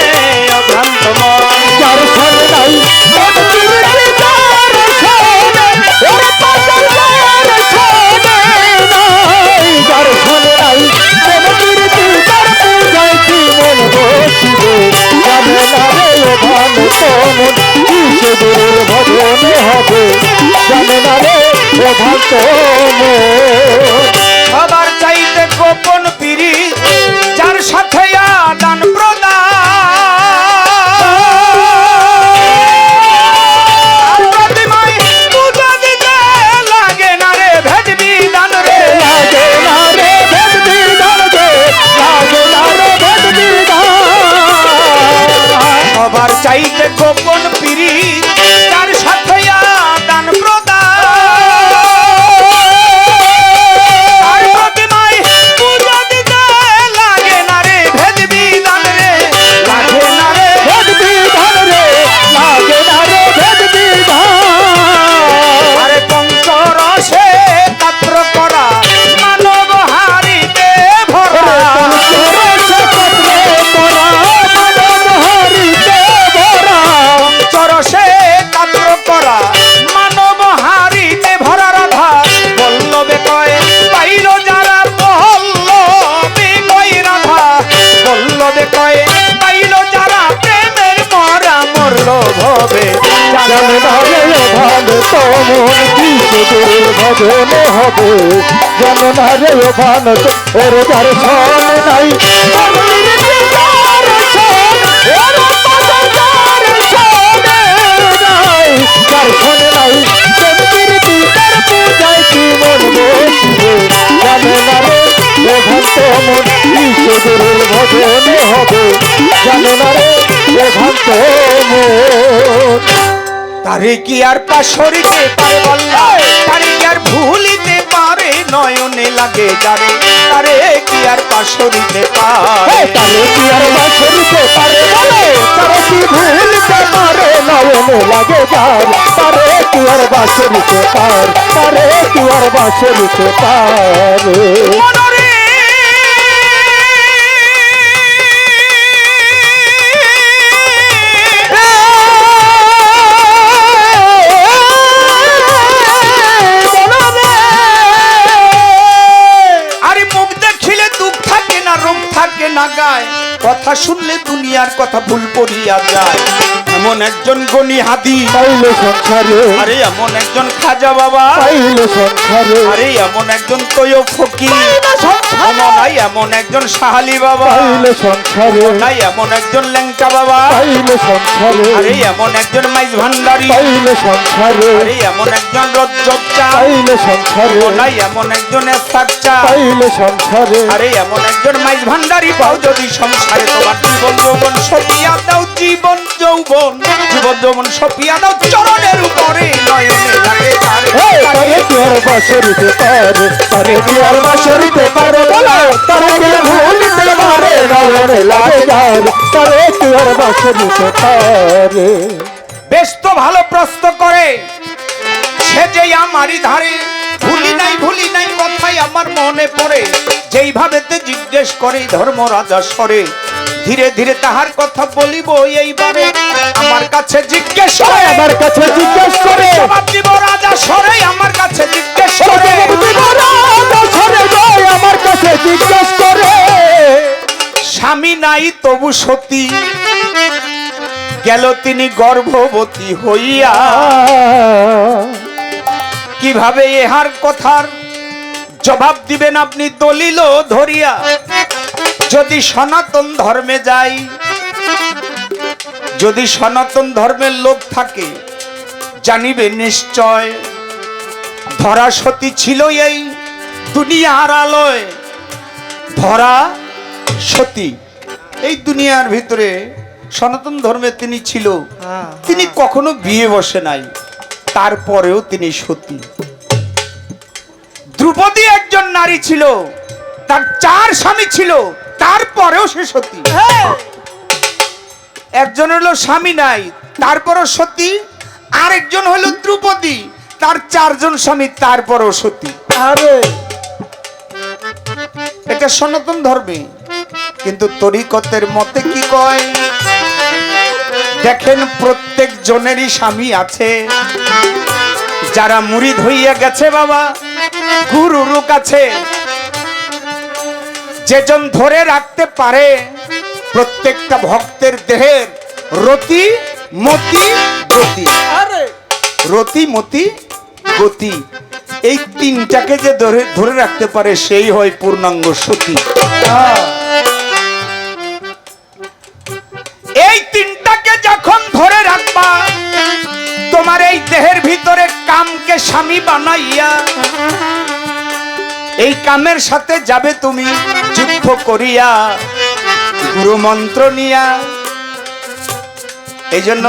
ও ভ্রান্ত মন
যার ফলে নাই যার ফলে নাই তার পূজায় কি মন বসিবে জানে না রে ও ভক্ত মন কিসে গুরুর ভজন হবে জানে না রে ও ভক্ত
সবার চাইতে গোপন পিরি যার সাথে আদান প্রদান প্রতিমায় পূজা দিতে লাগে না রে ভেদ বিধান রে
লাগে না রে ভেদ বিধান রে লাগে না রে ভেদ বিধান
সবার চাইতে গোপন পিরি যার সাথে আদান প্রদান প্রতিমায় পূজা দিতে
ভক্ত মন কিশোরের ভজনে হবে জানো না রে ও ভান ওর দর্শন নাই মন্দিরে দর্শন ওর দর্শন নাই দর্শন নাই মন্দিরে তার পূজায় কি মন বসবে জানো না রে ও ভক্ত মন কিশোরের ভজনে হবে জানো না রে ও ভক্ত মন
তারে কি আর পাশরিতে পারে বল্লা, তারে কি আর ভুলিতে পারে নয়নে লাগে যারে, তারে কি আর পাশরিতে পারে,
তারে কি আর বাসরিতে পারে বলে তারে কি ভুলতে পারে নয়নে লাগে যার তারে কি আর বাসরিতে পার তারে কি আর বাসরিতে পারে
মনরে আরে মুখ দেখিলে দুঃখ থাকে না, রোগ থাকে না গায়, কথা শুনলে দুনিয়ার কথা ভুল পড়িয়া যায়। এমন একজন গনি হাদি
পাইলে সংসারে
আরে এমন একজন খাজা বাবা
পাইলে সংসারে
আরে এমন একজন তৈয়ব ফকির নাই, এমন একজন সাহালি বাবা
পাইলে সংসারে
নাই, এমন একজন ল্যাংটা বাবা
পাইলে সংসারে
আরে এমন একজন মাইজ ভান্ডারি
পাইলে সংসারে
আরে এমন একজন রজ্জব চা
পাইলে সংসারে
নাই, এমন একজন এসাক চা
পাইলে সংসারে
আরে এমন একজন মাইজ ভান্ডারি পাও যদি সংসারে, তোমার জীবন যৌবন সপিয়া দাও, জীবন যৌবন জীবন যৌবন সপিয়া দাও চরণের উপরে নয়নে লাগে তারে।
তারে কি আর বাসরিতে পারে তারে কি আর বাসরিতে পারে বলো তারে কি ভুলতে পারে নয়নে লাগে যার তারে কি আর বাসরিতে পারে
বেশ তো ভালো প্রশ্ন করে সে যে আমারই ধারে, ভুলি নাই কথাই আমার মনে পড়ে, যেইভাবে তে জিজ্ঞেস করে ধর্মরাজা স্বরে, ধীরে ধীরে তাহার কথা বলিব এইবারে, আমার কাছে জিজ্ঞেস করে
আমার কাছে জিজ্ঞেস করে
জবাব দিব রাজা স্বরে, আমার কাছে জিজ্ঞেস করে
আমার কাছে জিজ্ঞেস করে
স্বামী নাই তবু সতী, গেল তিনি গর্ভবতী হইয়া, কিভাবে এহার কথার জবাব দিবেন আপনি দলিল ধরিয়া, যদি সনাতন ধর্মে যাই, যদি সনাতন ধর্মের লোক থাকে জানিবে নিশ্চয় ধরা সতী ছিল এই দুনিয়ার আলোয়, ধরা সতী এই দুনিয়ার ভিতরে সনাতন ধর্মে তিনি ছিল, তিনি কখনো বিয়ে বসে নাই, তারপরেও তিনি সতী। দ্রৌপদী একজন নারী ছিল, তার 4 স্বামী ছিল, তারপরেও সে সতী। একজন হলো স্বামী নাই তারপরও সতী, আরেকজন হলো দ্রৌপদী, তার 4 জন স্বামী তারপরও সতী।
আরে
এটা সনাতন ধর্মে। কিন্তু তরিকতের মতে কি কয় দেখেন, প্রত্যেক জনেরই স্বামী আছে, যারা মুরিদ হইয়া গেছে বাবা গুরুর কাছে, যেজন ধরে রাখতে পারে প্রত্যেকটা ভক্তের দেহের রতি মতি গতি, রতি মতি গতি, এই 3টাকে যে ধরে রাখতে পারে সেই হয় পূর্ণাঙ্গ সতী। এই 3টাকে যখন ধরে রাখবা, তোমার এই দেহের ভিতরে কামকে স্বামী বানাইয়া, এই কামের সাথে যাবে তুমি যুদ্ধ করিয়া গুরু মন্ত্র নিয়া। এই জন্য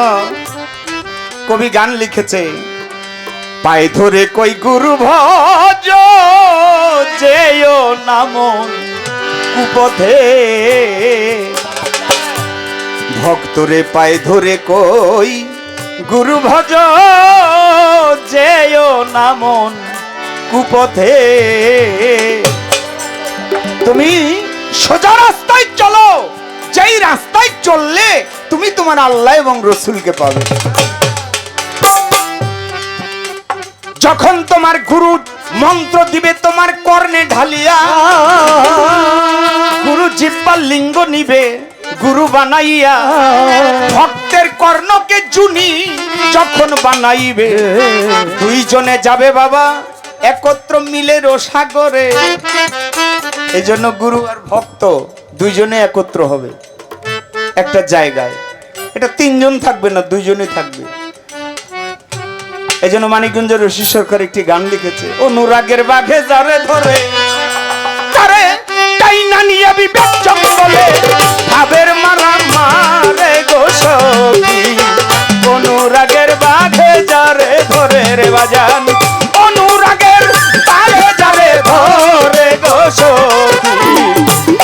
কবি গান লিখেছে, পায়ে ধরে কই গুরু ভজ যেও নাম কুপথে, ভক্তরে পায়ে ধরে কই গুরু ভজ যেও নামন কুপথে। তুমি সোজা রাস্তায় চলো, যেই রাস্তায় চললে তুমি তোমার আল্লাহ এবং রসুলকে পাবে। যখন তোমার গুরু মন্ত্র দিবে তোমার কর্ণে ঢালিয়া, গুরু জিহ্বার লিঙ্গ নিবে গুরু বানাইয়া, ভক্তের কর্ণকে জুনি যখন বানাইবে দুইজনে যাবে বাবা একত্র মিলে রসাগরে। এই জন্য গুরু আর ভক্ত দুইজনে একত্র হবে একটা জায়গায়। এটা তিনজন থাকবে না, দুইজনে থাকবে। এই জন্য মানিকগঞ্জের রশি সরকার একটি গান লিখেছে, অনুরাগের বাঘে যারে ধরে তারে তাই না নিয়ে বিবেক জঙ্গলে ভাবের মারা মারে গো সখী। অনুরাগের বাঘে যারে ধরে রে বাজান, অনুরাগের বাঘে যারে ধরে গো সখী।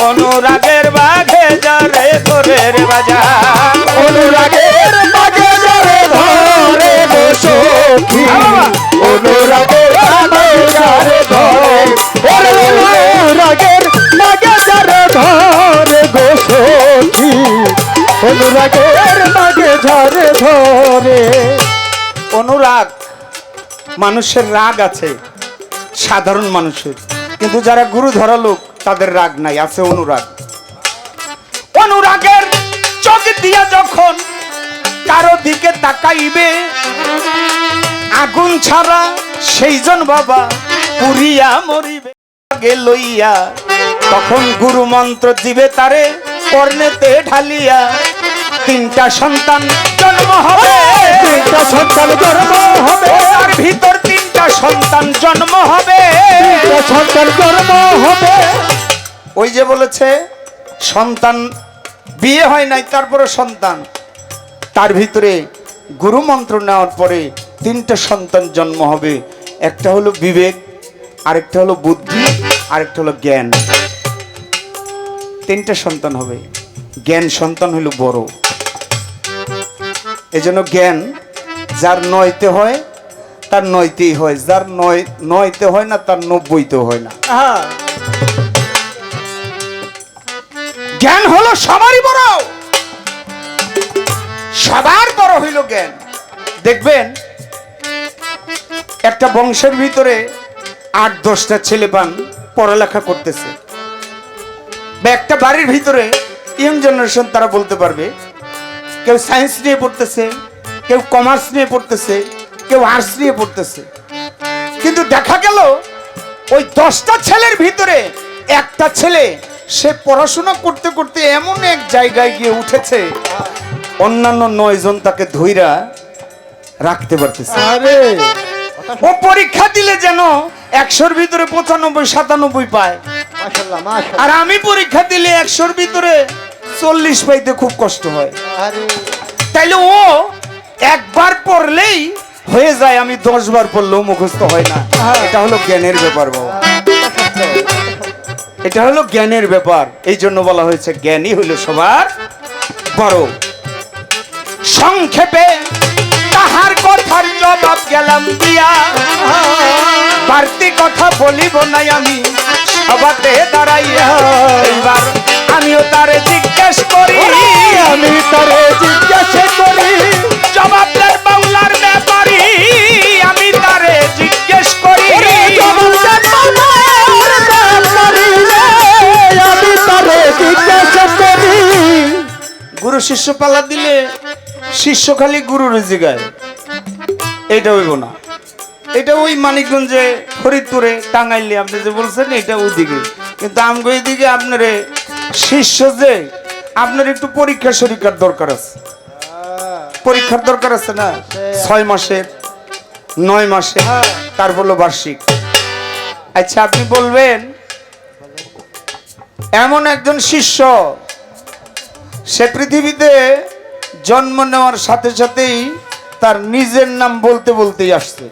অনুরাগের বাঘে যারে ধরে রে বাজান,
অনুরাগের বাঘে যারে ধরে গো সখী। অনুরাগের বাঘে যারে ধরে, ওরে অনুরাগের বাঘে যারে ধরে গো সখী। অনুরাগের বাঘে যারে ধরে।
অনুরাগ, মানুষের রাগ আছে সাধারণ মানুষের, কিন্তু যারা গুরু ধরা লোক তাদের রাগ নাই, আছে অনুরাগ। অনুরাগের চোখ দিয়া যখন কারো দিকে তাকাইবে আগুন ছাড়া সেইজন বাবা পুরিয়া মরিবে। আগে লইয়া তখন গুরু মন্ত্র দিবে তারে কর্ণেতে ঢালিয়া। তিনটা সন্তান জন্ম হবে,
তিনটা সন্তান জন্ম হবে,
তার ভিতর তিনটা সন্তান জন্ম হবে।
তিনটা সন্তান জন্ম হবে।
ওই যে বলেছে সন্তান বিয়ে হয় নাই তারপরে সন্তান, তার ভিতরে গুরু মন্ত্র নেওয়ার পরে তিনটা সন্তান জন্ম হবে। একটা হলো বিবেক, আরেকটা হলো বুদ্ধি, আরেকটা হলো জ্ঞান। তিনটা সন্তান হবে। জ্ঞান সন্তান হলো বড়। এজন্য জ্ঞান যার নয়তে হয় তার নয়তেই হয়, যার নয়তে হয় না তার 90তে হয় না। জ্ঞান হলো সবারই বড়, সবার বড় হইল জ্ঞান। দেখবেন একটা বংশের ভিতরে 8-10টা ছেলে পান পড়ালেখা করতেছে, বা একটা বাড়ির ভিতরে ইয়ং জেনারেশন তারা বলতে পারবে কেউ সায়েন্স নিয়ে পড়তেছে, কেউ কমার্স নিয়ে পড়তেছে, কেউ আর্টস নিয়ে পড়তেছে। কিন্তু দেখা গেল ওই 10টা ছেলের ভিতরে একটা ছেলে সে পড়াশোনা করতে করতে এমন এক জায়গায় গিয়ে উঠেছে অন্যান্য 9 জন তাকে ধইরা রাখতে পারতেছে।
আরে
ও পরীক্ষা দিলে যেন 100-র ভিতরে 95-97 পায়,
মাশাআল্লাহ মাশাআল্লাহ।
আর আমি পরীক্ষা দিলে 100-র ভিতরে 40 পাইতে খুব কষ্ট হয়।
আরে
তাইলে ও একবার পড়লেই হয়ে যায়, আমি 10 বার পড়লেও মুখস্থ হয় না। এটা হলো জ্ঞানের ব্যাপার বাবা, এটা হলো জ্ঞানের ব্যাপার। এই জন্য বলা হয়েছে জ্ঞানী হলো সবার বড়। সংক্ষেপে তাহার কথার জবাব গেলাম দিয়া, বাড়তি কথা বলিব না আমি সবাতে দাঁড়াইয়া। এবার আমিও তারে জিজ্ঞেস করি,
আমি তারে জিজ্ঞেস করি,
জবাবদার বাংলার ব্যাপারী আমি তারে জিজ্ঞেস করি।
আমি তারে জিজ্ঞেস করি।
গুরু শিষ্য পাল্লা দিলে শিষ্য খালি গুরুর জিগায়, এটা হইব না। এটা ওই মানিকগঞ্জে ফরিদপুরে টাঙ্গাইলে আপনি যে বলছেন এটা ওইদিকে, কিন্তু আমগো এইদিকে আপনারে শিষ্য যে আপনার একটু পরীক্ষা সরীক্ষার দরকার আছে, পরীক্ষার দরকার আছে না, 6 মাসের 9 মাসে, তারপর হলো বার্ষিক। আচ্ছা আপনি বলবেন এমন একজন শিষ্য সে পৃথিবীতে জন্ম নেওয়ার সাথে সাথেই তার নিজের নাম বলতে বলতেই আসছে,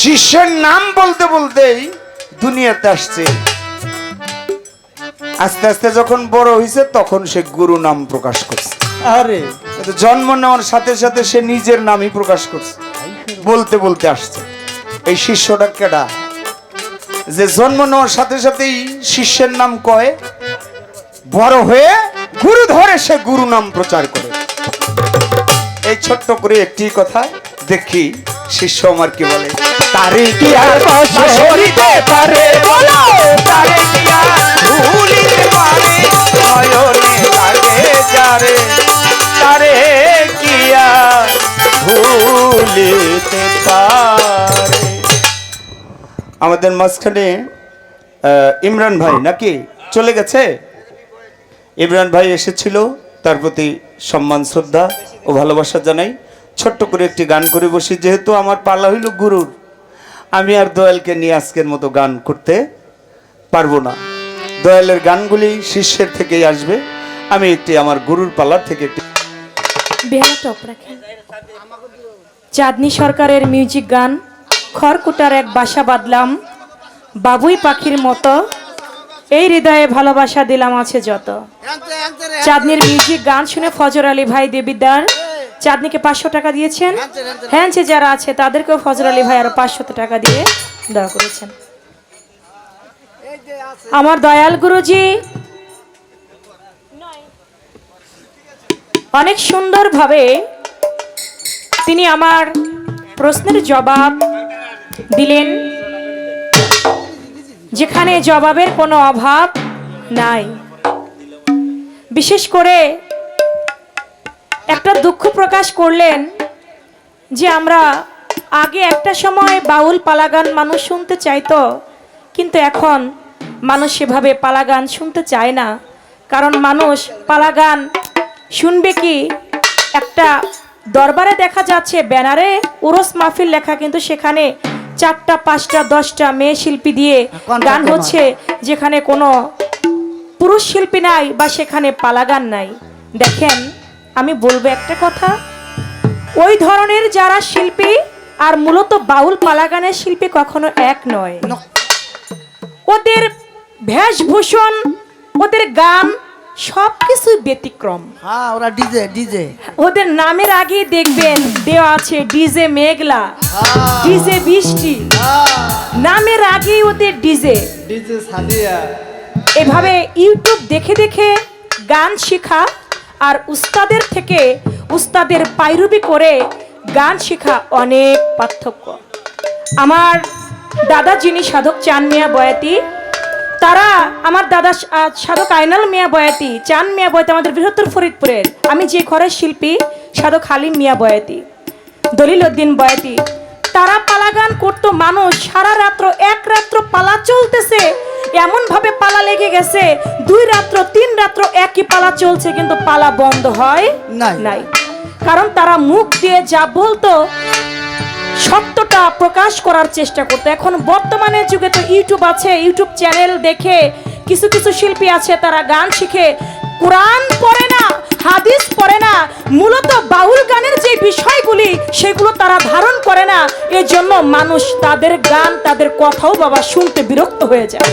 শিষ্যের নাম বলতে বলতেই দুনিয়াতে আসছে। আস্তে আস্তে যখন বড় হয়েছে তখন সে গুরু নাম প্রকাশ করছে।
আরে
কিন্তু জন্ম নেওয়ার সাথে সাথে সে নিজের নামই প্রকাশ করছে, বলতে বলতে আসছে। এই শিষ্যটা কেডা যে জন্ম নেওয়ার সাথে সাথেই শিষ্যের নাম কয়, বড় হয়ে গুরু ধরে সে গুরু নাম প্রচার করে। এই ছোট্ট করে একটি কথা দেখি শিষ্য আমার কি বলে। তারে কি আর সরিতে পারে বলো, তারে কি আর ভুলিতে পারে, নয়নে লাগে যারে তারে কিয়া ভুলিতে পারে। আমাদের মাঝখানে ইমরান ভাই নাকি চলে গেছে? ইমরান ভাই এসেছিল, তার প্রতি সম্মান শ্রদ্ধা ও ভালোবাসা জানাই। ছোট্ট করে একটি গান করে বসি, যেহেতু আমার পালা হইল গুরুর, আমি আর দয়ালকে নিয়ে আজকের মতো গান করতে পারবো না। দয়ালের গানগুলি শিষ্যের থেকেই আসবে, আমি একটি আমার গুরুর পালার থেকে একটি
বেহালা টপ রাখেন। চাঁদনী সরকারের মিউজিক গান খড়কুটার এক বাসা বাঁধলাম বাবুই পাখির মতো, এই হৃদয়ে ভালোবাসা দিলাম আছে যত। চাঁদনীর মিউজিক গান শুনে ফজর আলী ভাই দেবিদ্বার চাঁদনীকে 500 টাকা দিয়েছেন। হ্যাঁ, যারা আছে তাদেরকেও ফজর আলী ভাই আরো 500 টাকা দিয়ে দেওয়া করেছেন। আমার দয়াল গুরুজি অনেক সুন্দরভাবে তিনি আমার প্রশ্নের জবাব দিলেন, যেখানে জবাবের কোনো অভাব নাই। বিশেষ করে একটা দুঃখ প্রকাশ করলেন যে আমরা আগে একটা সময় বাউল পালাগান মানুষ শুনতে চাইতো, কিন্তু এখন মানুষ সেভাবে পালাগান শুনতে চায় না। কারণ মানুষ পালাগান শুনবে কি, একটা দরবারে দেখা যাচ্ছে ব্যানারে উরস মাহফিল লেখা, কিন্তু সেখানে 4টা 5টা 10টা মেয়ে শিল্পী দিয়ে গান হচ্ছে, যেখানে কোনো পুরুষ শিল্পী নাই বা সেখানে পালাগান নাই। দেখেন, আমি বলবো একটা কথা, ওই ধরনের যারা শিল্পী আর মূলত বাউল পালাগানের শিল্পী কখনো এক নয়। ওদের বেশভূষণ, ওদের গান সবকিছু ব্যতিক্রম।
হ্যাঁ, ওরা ডিজে ডিজে
ওদের নামের আগে দেখবেন দেওয়া আছে ডিজে মেঘলা, ডিজে বৃষ্টি, নামের আগে ওদের ডিজে
ডিজে সাদিয়া।
এভাবে ইউটিউব দেখে দেখে গান শেখা আর উস্তাদের থেকে উস্তাদের পায়রবি করে গান শেখা অনেক পার্থক্য। আমার দাদা যিনি সাধক চান মিয়া বয়াতি, তারা আমার দাদা সাধক আইনাল মিয়া বয়াতি, চান মিয়া বয়াতি আমাদের বৃহত্তর ফরিদপুরের, আমি যে ঘরের শিল্পী সাধক হালিম মিয়া বয়াতি, দলিল উদ্দিন বয়াতি, তারা পালা গান করতো। মানুষ সারা রাত্র, এক রাত্র পালা চলতেছে, এমন ভাবে পালা লেগে গেছে 2 রাত্র 3 রাত্র একই পালা চলছে, কিন্তু পালা বন্ধ হয় নাই। কারণ তারা মুখ দিয়ে যা বলতো সত্যটা প্রকাশ করার চেষ্টা করতো। এখন বর্তমানের যুগে তো ইউটিউব আছে, ইউটিউব চ্যানেল দেখে কিছু কিছু শিল্পী আছে, তারা গান শিখে কোরআন পড়ে না, হাদিস পড়ে না, মূলত বাউল গানের যে বিষয়গুলি সেগুলো তারা ধারণ করে না। এই জন্য মানুষ তাদের গান, তাদের কথাও বাবা শুনতে বিরক্ত হয়ে যায়।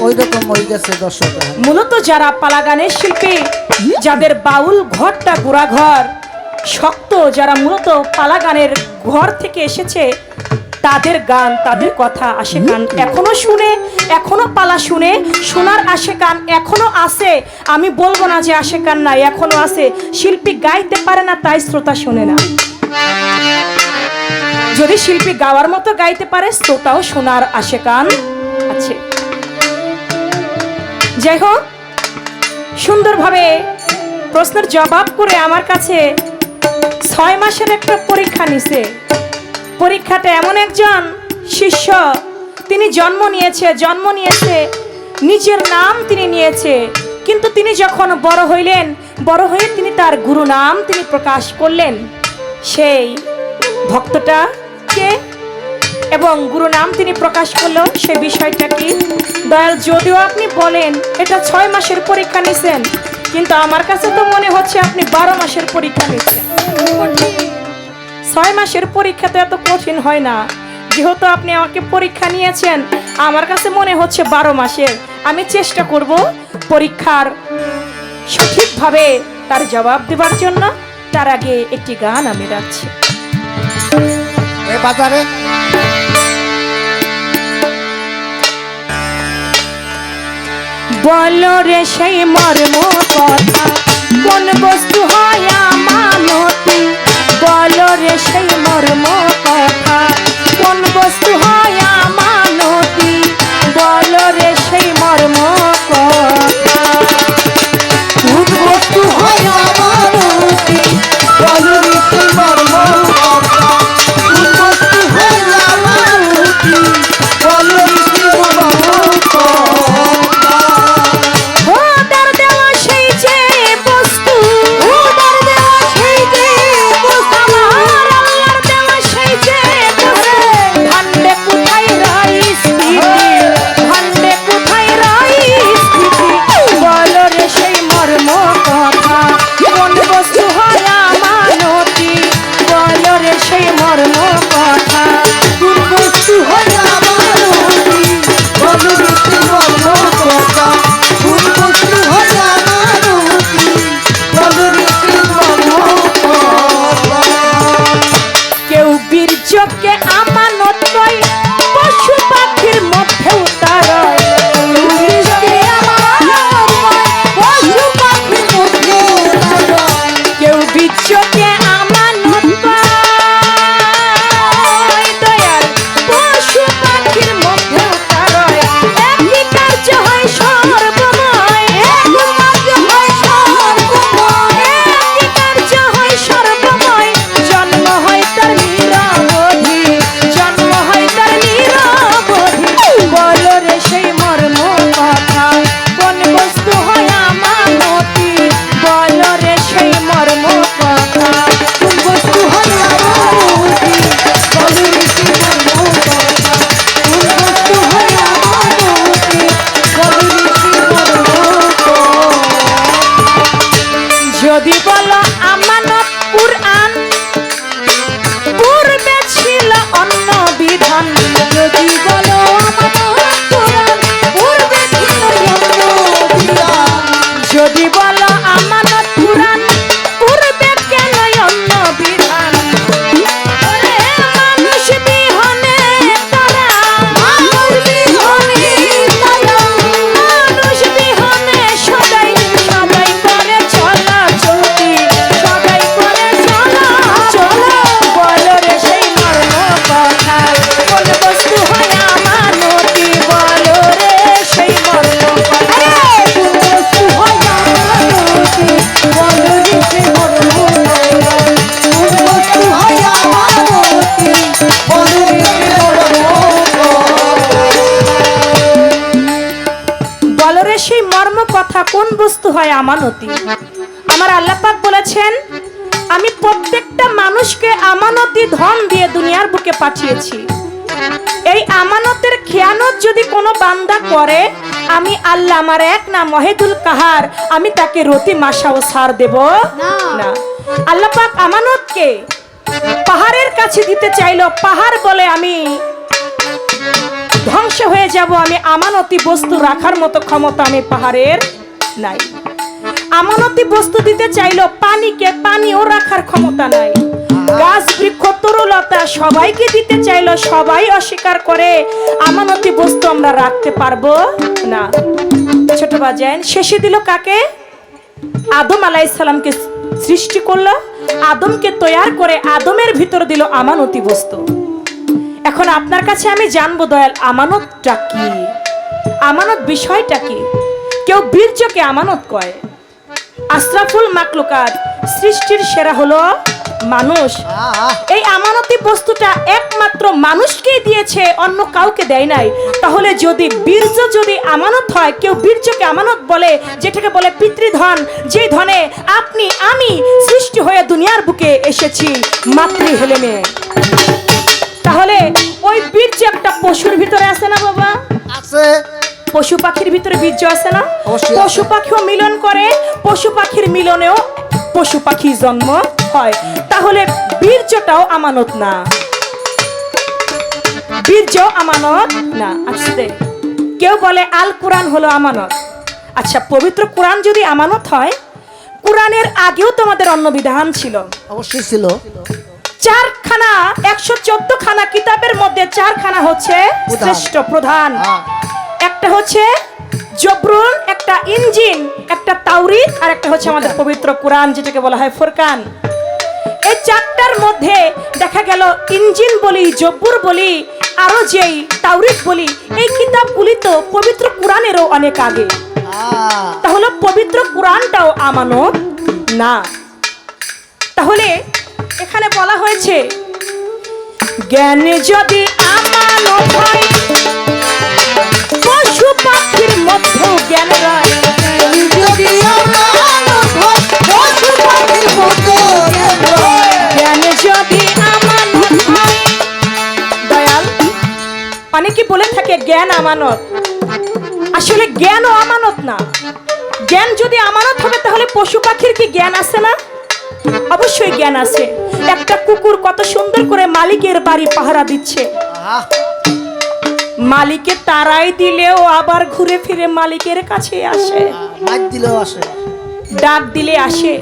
ওই রকম হয়ে গেছে দর্শক।
মূলত যারা পালাগানের শিল্পী, যাদের বাউল ঘরটা গোড়া ঘর শক্ত, যারা মূলত পালাগানের ঘর থেকে এসেছে, তাদের গান, তাদের কথা আসে কান এখনো শুনে, এখনো পালা শুনে, শোনার আসে কান এখনো আছে। আমি বলবো না যে আসে কান নাই, এখনো আছে। শিল্পী গাইতে পারে না তাই শ্রোতা শুনে না, যদি শিল্পী গাওয়ার মতো গাইতে পারে শ্রোতাও শোনার আসে কান আছে। যাই হোক, সুন্দরভাবে প্রশ্নের জবাব করে আমার কাছে 6 মাসের একটা পরীক্ষা নিছে। পরীক্ষাটা এমন একজন শিষ্য, তিনি জন্ম নিয়েছে, নিজের নাম তিনি নিয়েছে, কিন্তু তিনি যখন বড় হইলেন, বড় হয়ে তিনি তার গুরু নাম তিনি প্রকাশ করলেন। সেই ভক্তটা কে এবং গুরু নাম তিনি প্রকাশ করলো, সে বিষয়টা কি? দয়াল, যদিও আপনি বলেন এটা 6 মাসের পরীক্ষা নিছেন, কিন্তু আমার কাছে তো মনে হচ্ছে আপনি 12 মাসের পরীক্ষা নিচ্ছেন। 6 মাসের পরীক্ষা তো এত কঠিন হয় না, যেহেতু আপনি আমাকে পরীক্ষা নিয়েছেন, আমার কাছে মনে হচ্ছে 12 মাসের। আমি চেষ্টা করব পরীক্ষার সঠিকভাবে তার জবাব দেবার জন্য। তার আগে একটি গান আমি রাখছি।
বাজারে
বলো রে সেই মর্ম কথা, কোন বস্তু হয় আমানতি? বলো রে সেই মর্ম কথা, কোন বস্তু হয় আমানতি? বলো রে সেই মর্ম কথা,
কোন বস্তু হয় আমানতি?
সেই মর্ম কথা
কোন বস্তু হয় আমানতি বলো রে মর্ম কথা কোন বস্তু হয় আমানতি বলো রে মর্ম কথা
কেউ বীর্যকে আমানত কয় পশু পাখির মধ্যেও তারায়
বৃষ্টি আমানত পশু পাখির মধ্যে তারায়
কেউ বীর্যকে আমানত কয় দয়াল পশু পাখির মধ্যেও তারায় একই কার্য হয় সর্বময় একই কার্য হয় সর্বময় জন্ম হয় তার নিরবধি জন্ম হয় তার নিরবধি বলো রে সেই মর্ম কথা কোন বস্তু হয় আমানতি বলো রে সেই মর্ম কথা
কোন বস্তু হয় আমানতি বলো রে মর্ম কথা কোন বস্তু হয় আমানতি বলো রে মর্ম কথা
যদি বলো আমানত কুরআন পূর্বে ছিল অন্য বিধান
যদি বলো আমানত কোরআন পূর্বে ছিল অন্য বিধান
যদি বলো আমানত কুরআন পূর্বে কেন অন্য বিধান ওরে মানুষ বিহনে তারা
মানুষ বিহনে তারা
মানুষ বিহনে সদাই সদাই করে চলা চলতি সদাই করে চলা চলা বলো রে সেই মর্ম কথা কোন বস্তু হয় আমানতি বলো রে সেই মর্ম কথা
কোন বস্তু হয় আমানতি বলো রে মর্ম কথা কোন বস্তু হয় আমানতি বলো রে
বলো রে সেই মর্ম কথা কোন বস্তু হয় আমানতি আমার আল্লাহ পাক বলেছেন আমি প্রত্যেকটা মানুষকে আমানতি ধন দিয়ে দুনিয়ার বুকে পাঠিয়েছি এই আমানতের খেয়ানত যদি কোনো বান্দা করে আমি আল্লাহ আমার এক নাম ওয়াহিদুল কাহার আমি তাকে রতি মাসাও ছাড় দেব না আল্লাহ পাক আমানতকে পাহাড়ের কাছে দিতে চাইলো পাহাড় বলে আমি ধ্বংস হয়ে যাব আমি আমানতি বস্তু রাখার মতো ক্ষমতা আমি পাহাড়ের নাই আমানতি বস্তু দিতে চাইলো পানিকে পানিও রাখার ক্ষমতা নাই গাছ বৃক্ষ তরুলতা সবাইকে দিতে চাইলো সবাই অস্বীকার করে আমানতি বস্তু আমরা রাখতে পারবো না ছোট বাজান শেষে দিল কাকে আদম আলাইহিস সালামকে সৃষ্টি করলো আদমকে তৈয়ার করে আদমের ভিতর দিল আমানতি বস্তু এখন আপনার কাছে আমি জানবো দয়াল আমানতটা কি আমানত বিষয়টা কি কেউ বীর্যকে আমানত কয় আশরাফুল মাকলুকাত সৃষ্টির সেরা হলো মানুষ এই আমানতি বস্তুটা একমাত্র মানুষকেই দিয়েছে অন্য কাউকে দেয় নাই তাহলে যদি বীর্য যদি আমানত হয় কেউ বীর্যকে আমানত বলে যেটাকে বলে পিতৃধন যেই ধনে আপনি আমি সৃষ্টি হয়ে দুনিয়ার বুকে এসেছি মাতৃ হেলেমে তাহলে ওই বীর্য একটা পশুর ভিতরে আছে না বাবা
আছে
পশু পাখির ভিতরে বীর্য আছে না
অবশ্যই আছে।
পশু পাখিও মিলন করে পশু পাখির মিলনেও পশু পাখি জন্ম হয় তাহলে বীর্যটাও আমানত না বীর্য আমানত না আচ্ছা কেউ বলে আল কোরআন হলো আমানত আচ্ছা পবিত্র কোরআন যদি আমানত হয় কোরআনের আগেও তোমাদের অন্য বিধান ছিল
অবশ্যই ছিল
4 খানা 114 খানা কিতাবের মধ্যে 4 খানা হচ্ছে
প্রধান।
শ্রেষ্ঠ প্রধান
হ্যাঁ।
একটা হচ্ছে জবরুল একটা ইঞ্জিন একটা তাওরীত আর একটা হচ্ছে আমাদের পবিত্র কোরআন যেটাকে বলা হয় ফুরকান এই 4টার মধ্যে দেখা গেল ইঞ্জিন বলি জব্বুর বলি আরো যেই তাওরীত বলি এই কিতাবগুলি তো পবিত্র কোরআনেরও অনেক আগে তাহলে পবিত্র কোরআনটাও আমানত না তাহলে এখানে বলা হয়েছে জ্ঞান যদি আমানত হয় পশু পাখির মধ্যেও জ্ঞান রয়
যদি আমানত হয় পশু পাখির মধ্যে
জ্ঞান যদি আমানত হয় দয়াল অনেকে বলে থাকে জ্ঞান আমানত আসলে জ্ঞানও আমানত না জ্ঞান যদি আমানত হবে তাহলে পশু পাখির কি জ্ঞান আছে না অবশ্যই জ্ঞান আছে একটা কুকুর কত সুন্দর করে মালিকের বাড়ি পাহারা দিচ্ছে। মালিকে তারাই দিলেও আবার ঘুরে ফিরে মালিকের কাছে আসে,
ডাক দিলেও আসে,
ডাক দিলে আসে।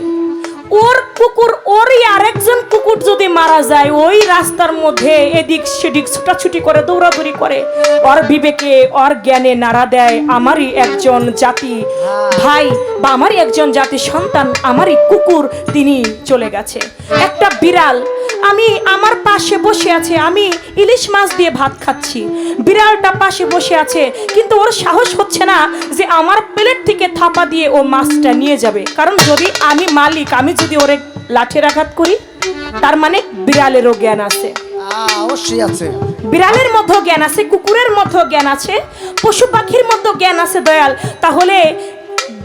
ওর কুকুর, ওরই আরেকজন কুকুর যদি মারা যায়, ওই রাস্তার মধ্যে এদিক সেদিক ছুটাছুটি করে, দৌড়াদৌড়ি করে, ওর বিবেকে ওর জ্ঞানে নাড়া দেয়, আমারই একজন জাতি ভাই বা আমারই একজন জাতি সন্তান, আমারই কুকুর তিনি চলে গেছে। একটা বিড়াল আমি আমার পাশে বসে আছে, আমি ইলিশ মাছ দিয়ে ভাত খাচ্ছি, বিড়ালটা পাশে বসে আছে, কিন্তু ওর সাহস হচ্ছে না যে আমার প্লেট থেকে থাপা দিয়ে ও মাছটা নিয়ে যাবে, কারণ যদি আমি মালিক, আমি যদি ওরে লাঠির আঘাত করি, তার মানে বিড়ালেরও জ্ঞান আছে,
অবশ্যই আছে।
বিড়ালের মধ্যে জ্ঞান আছে, কুকুরের মধ্যে জ্ঞান আছে, পশু পাখির মধ্যে জ্ঞান আছে দয়াল। তাহলে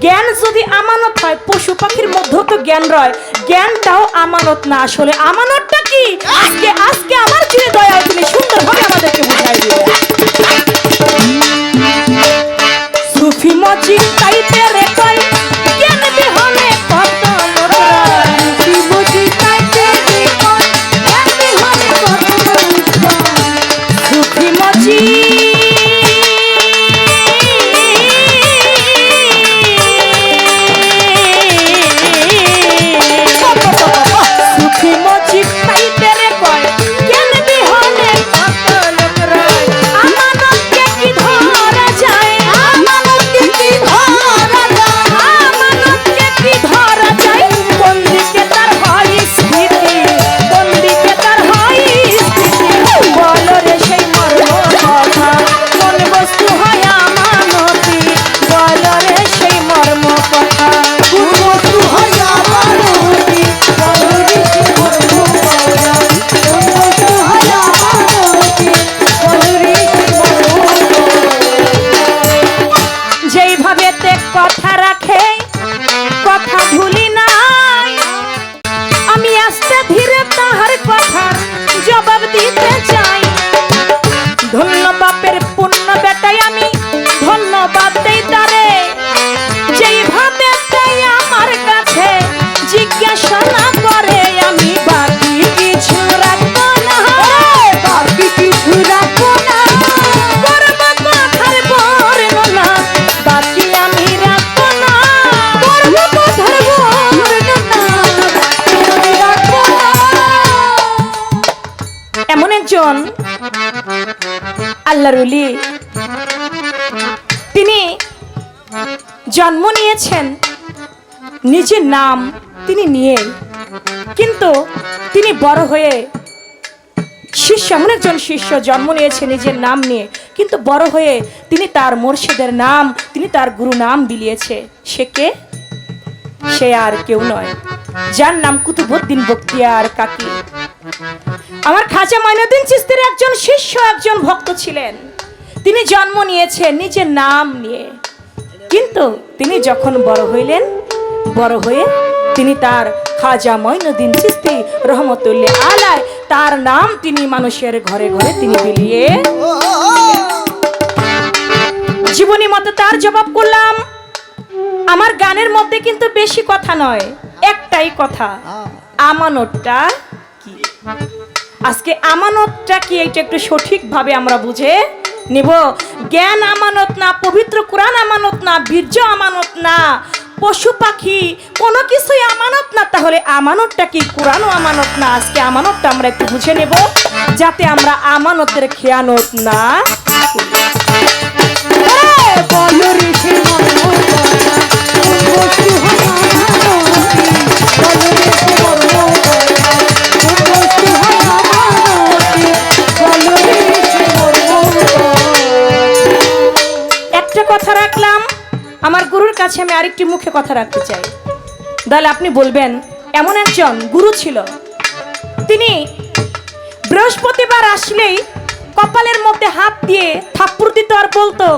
জ্ঞান যদি আমানত হয়, পশু পাখির মধ্যেও তো জ্ঞান রয়, জ্ঞানটাও আমানত না। আসলে আমানতটা কি আজকে আজকে আমার যে দয়াল তিনি সুন্দরভাবে আমাদেরকে বুঝাই দিলেন। সুফি মজিদ তাইতে রে কই জ্ঞান বিহনে কত লোকরা,
সুফি মজিদ তাইতে রে কই জ্ঞান বিহনে কত লোকরা,
সুফি মজিদ সুফি মজিদ তাইতে রে কই জ্ঞান বিহনে কত লোকরা, আমানতকে কি ধরা যায়,
আমানতকে কি ধরা যায়,
আমানতকে কি ধরা যায়, কোন দিকে তার হয় স্থিতি, কোন দিকে তার হয় স্থিতি, বলো রে সেই মর্ম কথা, কোন বস্তু হয় আমানতি, বলো রে সেই মর্ম কথা,
কোন বস্তু হয় আমানতি, বলো রে সেই মর্ম কথা, কোন বস্তু হয় আমানতি, বলো রে সেই মর্ম কথা।
যেইভাবে তে কথা রাখে কথা ভুলি নাই, আমি আস্তে ধীরে তাহার কথার জবাব দিতে চাই। ধন্য বাপের পুণ্য বেটাই আমি ধন্যবাদ দেই তারে, যেইভাবে তাই আমার কাছে জিজ্ঞাসা না করে, আমি বাকি কিছু রাখবো না,
বাকি কিছু রাখবো না,
করবো কথার বর্ণনা, বাকি আমি রাখবো না,
করবো কথার বর্ণনা, আমি রাখবো না।
এমন একজন আল্লাহর ওলি, তিনি জন্ম নিয়েছেন, নিজের নাম তিনি নিয়ে, কিন্তু তিনি বড় হয়ে শিষ্য, এমন একজন শিষ্য জন্ম নিয়েছে নিজের নাম নিয়ে, কিন্তু বড় হয়ে তিনি তার মুর্শিদের নাম, তিনি তার গুরু নাম বিলিয়েছে। সে কে? সে আর কেউ নয়, যার নাম কুতুবউদ্দিন বখতিয়ার কাকি। আমার খাজা মঈনুদ্দিন চিশতির একজন শিষ্য, একজন ভক্ত ছিলেন। তিনি জন্ম নিয়েছেন নিজের নাম নিয়ে, কিন্তু তিনি যখন বড় হইলেন, বড় হয়ে তিনি তার খাজা মঈনুদ্দিন চিশতি রহমতুল্লাহ আলাইহি তার নাম তিনি মানুষের ঘরে ঘরে তিনি বিলিয়ে। জীবনী মতে তার জবাব করলাম। আমার গানের মধ্যে কিন্তু বেশি কথা নয়, একটাই কথা, আমানতটা কি। আজকে আমানতটা কি এটা একটু সঠিকভাবে আমরা বুঝে নিব। জ্ঞান আমানত না, পবিত্র কোরআন আমানত না, বীর্য আমানত না, পশু পাখি কোনো কিছুই আমানত না, তাহলে আমানতটা কি? কোরআনও আমানত না। আজকে আমানতটা আমরা একটু বুঝে নেব, যাতে আমরা আমানতের খেয়ানত না
বলো রে সেই মর্ম কথা, কোন বস্তু হয় আমানতি, বলো রে সেই মর্ম কথা, কোন বস্তু হয় আমানতি, বলো রে সেই মর্ম কথা।
একটা কথা রাখলাম, আমার গুরুর কাছে আমি আরেকটি মুখে কথা রাখতে চাই। তাহলে আপনি বলবেন, এমন একজন গুরু ছিল, তিনি বৃহস্পতিবার আসলেই কপালের মধ্যে হাত দিয়ে থাপ্পড় দিত আর বলতো,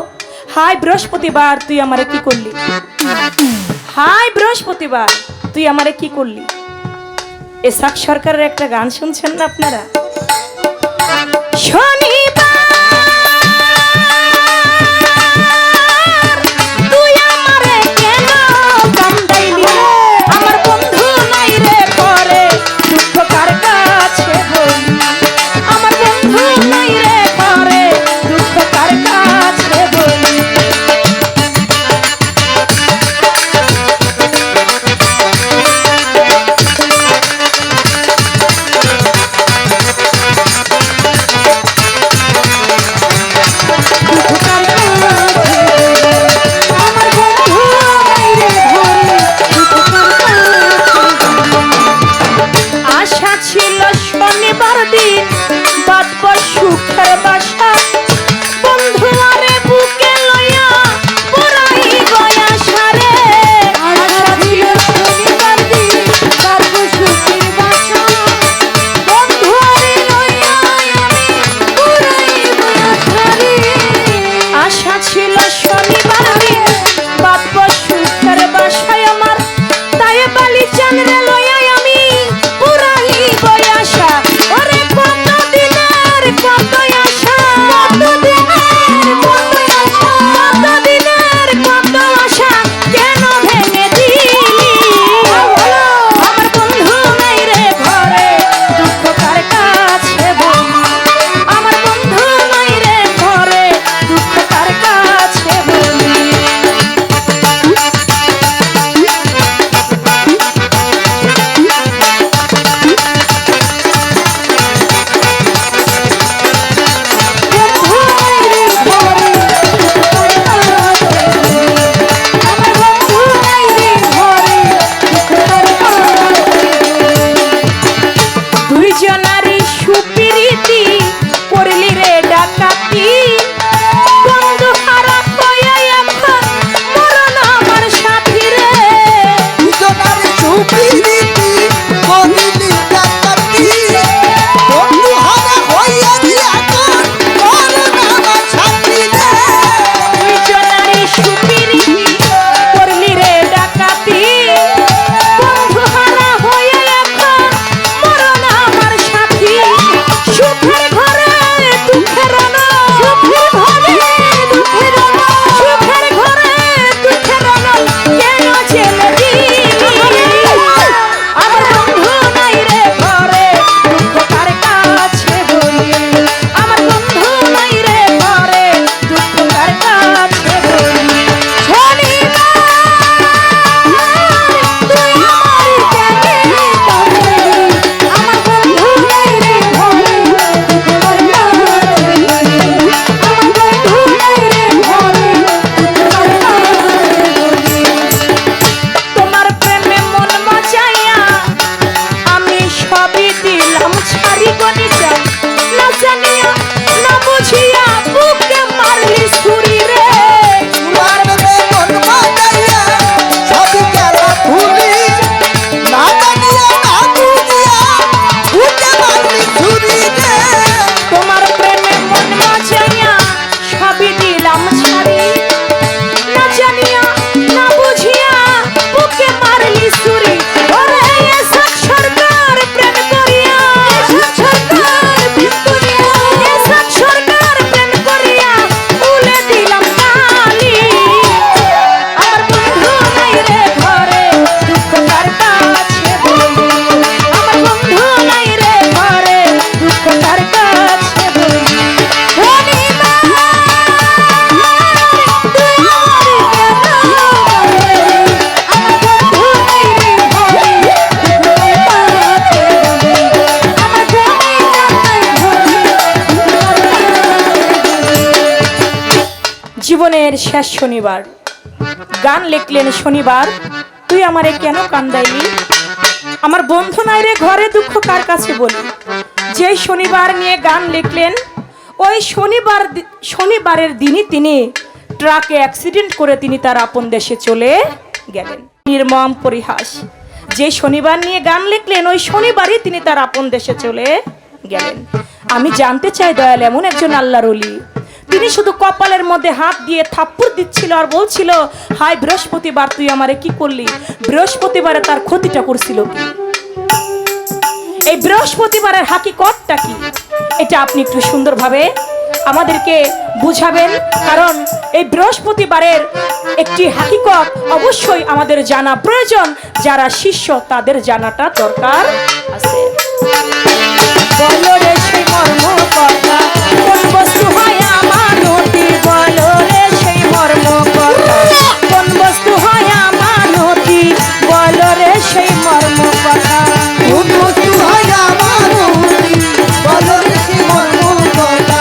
হাই বৃহস্পতিবার তুই আমারে কি করলি, হাই বৃহস্পতিবার তুই আমারে কি করলি। এসাক সরকারের একটা গান শুনছেন না আপনারা? তুই আমারে কেন কান্দাইলি, আমার বন্ধু নাই রে করে দুঃখ কার জীবনের শেষ শনিবার, গান লিখলেন শনিবার তুই আমারে কেন কান্দাইলি। আমার বন্ধু নাই রে ঘরে দুঃখ কার কাছে বলি। যেই শনিবার নিয়ে গান লিখলেন ওই শনিবারের দিনই তিনি ট্রাকে অ্যাক্সিডেন্ট করে তিনি তার আপন দেশে চলে গেলেন। নির্মম পরিহাস। যে শনিবার নিয়ে গান লিখলেন ওই শনিবারই তিনি তার আপন দেশে চলে গেলেন। আমি জানতে চাই দয়াল এমন একজন আল্লাহর ওলি, তিনি শুধু কপালের মধ্যে হাত দিয়ে থাপ্পড় দিচ্ছিল আর বলছিল হাই বৃহস্পতিবার তুই আমারে কি করলি। বৃহস্পতিবারে তার ক্ষতিটা করছিল কি? এই বৃহস্পতিবারের হাকিকতটা কি এটা আপনি একটু সুন্দরভাবে আমাদেরকে বুঝাবেন, কারণ এই বৃহস্পতিবারের একটি হাকিকত অবশ্যই আমাদের জানা প্রয়োজন। যারা শিষ্য তাদের জানাটা দরকার আছে। বলো রে সেই মর্ম কথা, কোন বস্তু হয় আমানতি। বলো রে সেই মর্ম কথা, কোন বস্তু হয় আমানতি। বলো রে সেই মর্ম কথা,
কোন বস্তু হয় আমানতি। বলো রে সেই মর্ম কথা,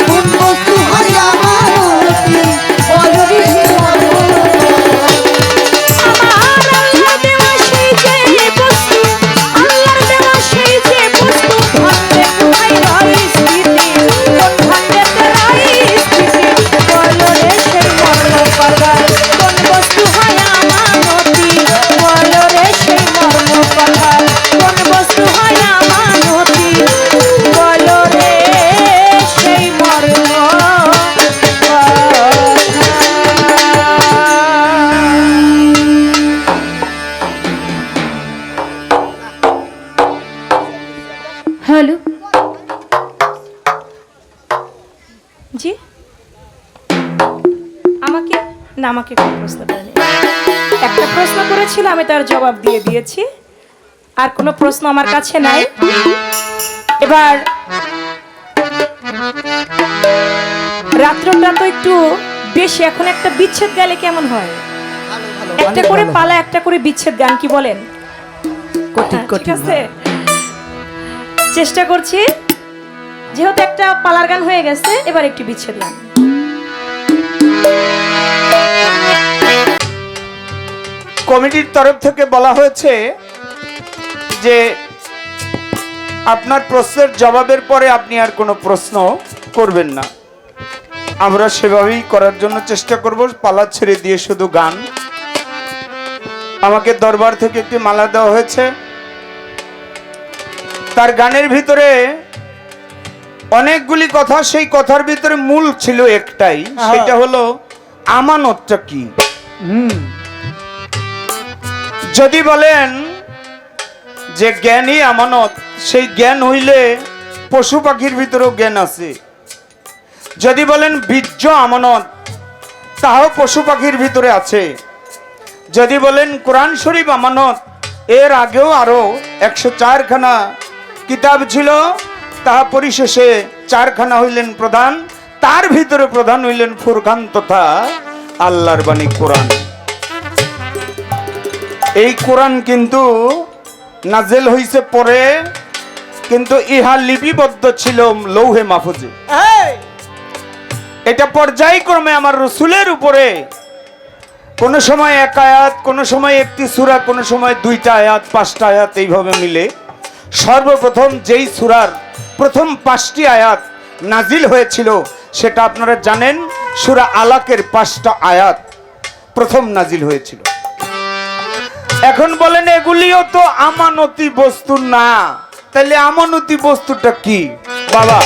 কোন বস্তু হয় আমানতি। বলো রে সেই মর্ম কথা।
আমার আল্লাহ দেওয়া সেই যে বস্তু, আল্লাহর দেওয়া সেই যে বস্তু, ভান্ডে কোথায় রয় স্থিতি, কোন ভান্ডেতে রয় স্থিতি। বলো রে সেই মর্ম কথা, কোন বস্তু হয় আমানতি। বলো রে সেই মর্ম কথা, কোন বস্তু হয় আমানতি। বলো রে সেই মর্ম কথা। হ্যালো জি, আমাকে না, আমাকে কোনো প্রশ্ন করেনি। একটা প্রশ্ন করেছিল আমি তার জবাব দিয়ে দিয়েছি, আর কোনো প্রশ্ন আমার কাছে নাই। এবার রাত্রটা তো একটু বেশি, এখন একটা বিচ্ছেদ গেলে কেমন হয়? একটা করে পালা, একটা করে বিচ্ছেদ গান, কি বলেন? ঠিক আছে, চেষ্টা করছি। যেহেতু একটা পালার গান হয়ে গেছে, এবার একটি বিচ্ছেদ গান।
কমিটির তরফ থেকে বলা হয়েছে যে আপনার প্রশ্নের জবাবের পরে আপনি আর কোনো প্রশ্ন করবেন না। আমরা সেভাবেই করার জন্য চেষ্টা করব। পালা ছেড়ে দিয়ে শুধু গান। আমাকে দরবার থেকে একটি মালা দেওয়া হয়েছে, তার গানের ভিতরে অনেকগুলি কথা, সেই কথার ভিতরে মূল ছিল একটাই, সেটা হলো আমানতটা কি। যদি বলেন যে জ্ঞানই আমানত, সেই জ্ঞান হইলে পশু পাখির ভিতরেও জ্ঞান আছে। যদি বলেন বীর্য আমানত, তাও পশু পাখির ভিতরে আছে। যদি বলেন কোরআন শরীফ আমানত, এর আগেও আরো 104 খানা কিতাব ছিল, তাহা পরিশেষে 4 খানা হইলেন প্রধান, তার ভিতরে প্রধান হইলেন ফুরকান তথা আল্লাহর বাণী কোরআন। এই কোরআন কিন্তু নাজেল হইছে পরে, কিন্তু ইহা লিপিবদ্ধ ছিল লৌহে মাহফুজে। এটা পর্যায়ক্রমে আমার রসুলের উপরে কোন সময় 1 আয়াত, কোন সময় 1টি সূরা, কোন সময় 2টা আয়াত, 5টা আয়াত, এইভাবে মিলে সর্বপ্রথম যেই সূরার প্রথম 5টি আয়াত নাজিল হয়েছিল সেটা আপনারা জানেন, সূরা আলাকের 5টা আয়াত প্রথম নাজিল হয়েছিল। এখন বলেন এগুলিও তো আমানতি বস্তু না, তাহলে আমানতি বস্তুটা কি? বাবা,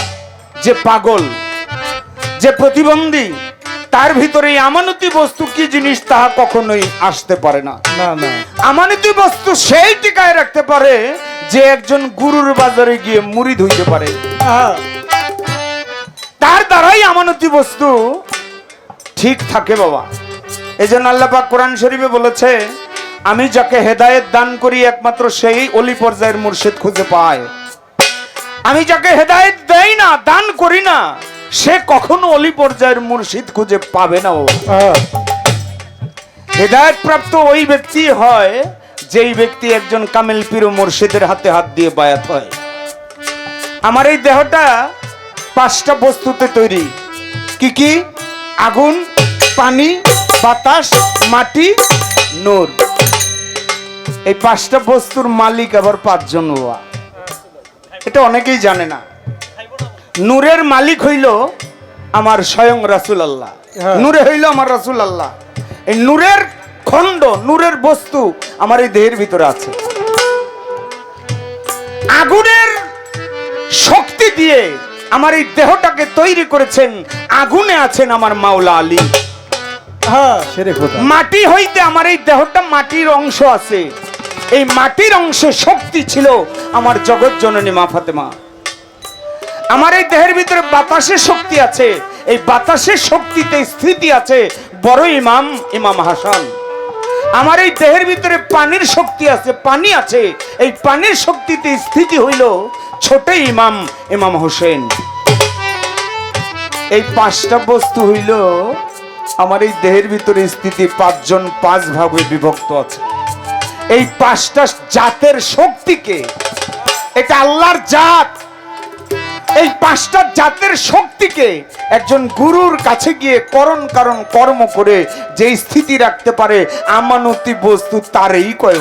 যে পাগল, যে প্রতিবন্ধী, তার ভিতরে আমানতি বস্তু কি জিনিস তাহা কখনোই আসতে পারে না। আমানতি বস্তু সেই টিকায় রাখতে পারে যে একজন গুরুর বাজারে গিয়ে মুরিদ হইতে পারে, তার দ্বারাই আমানতি বস্তু ঠিক থাকে বাবা। এই জন্য আল্লাহ পাক কোরআন শরীফে বলেছে, আমি যাকে হেদায়েত দান করি একমাত্র সেই অলি পর্যায়ের মুর্শিদ খুঁজে পায়। আমি যাকে হেদায়েত দেই না, দান করি না, সে কখনো অলি পর্যায়ের মুর্শিদ খুঁজে পাবে না। হেদায়েত প্রাপ্ত ওই ব্যক্তি হয় যেই ব্যক্তি একজন কামেল পীর ও মুর্শিদের হাতে হাত দিয়ে বায়াত হয়। আমার এই দেহটা 5টা বস্তুতে তৈরি। কি কি? আগুন, পানি, বাতাস, মাটি, নূর। এই পাঁচটা বস্তুর মালিক আবার পাঁচজন হওয়া, এটা অনেকেই জানে না। নূরের মালিক হইল আমার স্বয়ং রাসূল আল্লাহ, নূরে হইল আমার রাসূল আল্লাহ। এই নূরের খণ্ড, নূরের বস্তু আমার এই দেহের ভিতরে আছে। আগুনের শক্তি দিয়ে আমার এই দেহটাকে তৈরি করেছেন, আগুনে আছেন আমার মাওলা আলী। মাটি হইতে আমার এই দেহটা মাটির অংশ আছে, এই মাটির অংশে শক্তি ছিল আমার জগৎ জননী মা ফাতেমা। আমার এই দেহের ভিতরে বাতাসের শক্তি আছে, এই বাতাসের শক্তিতে স্থিতি আছে বড় ইমাম ইমাম হাসান। আমার এই দেহের ভিতরে পানির শক্তি আছে, পানি আছে, এই পানির শক্তিতে স্থিতি হইল ছোট ইমাম ইমাম হোসেন। এই পাঁচটা বস্তু হইল আমার এই দেহের ভিতরে স্থিতি, পাঁচজন পাঁচ ভাগে বিভক্ত আছে। এই পাঁচটা জাতের শক্তিকে, এটা আল্লাহর জাত, এই পাঁচটা জাতের শক্তিকে একজন গুরুর কাছে গিয়ে করণ কারণ কর্ম করে যে স্থিতি রাখতে পারে, আমানতি বস্তু তারই কয়।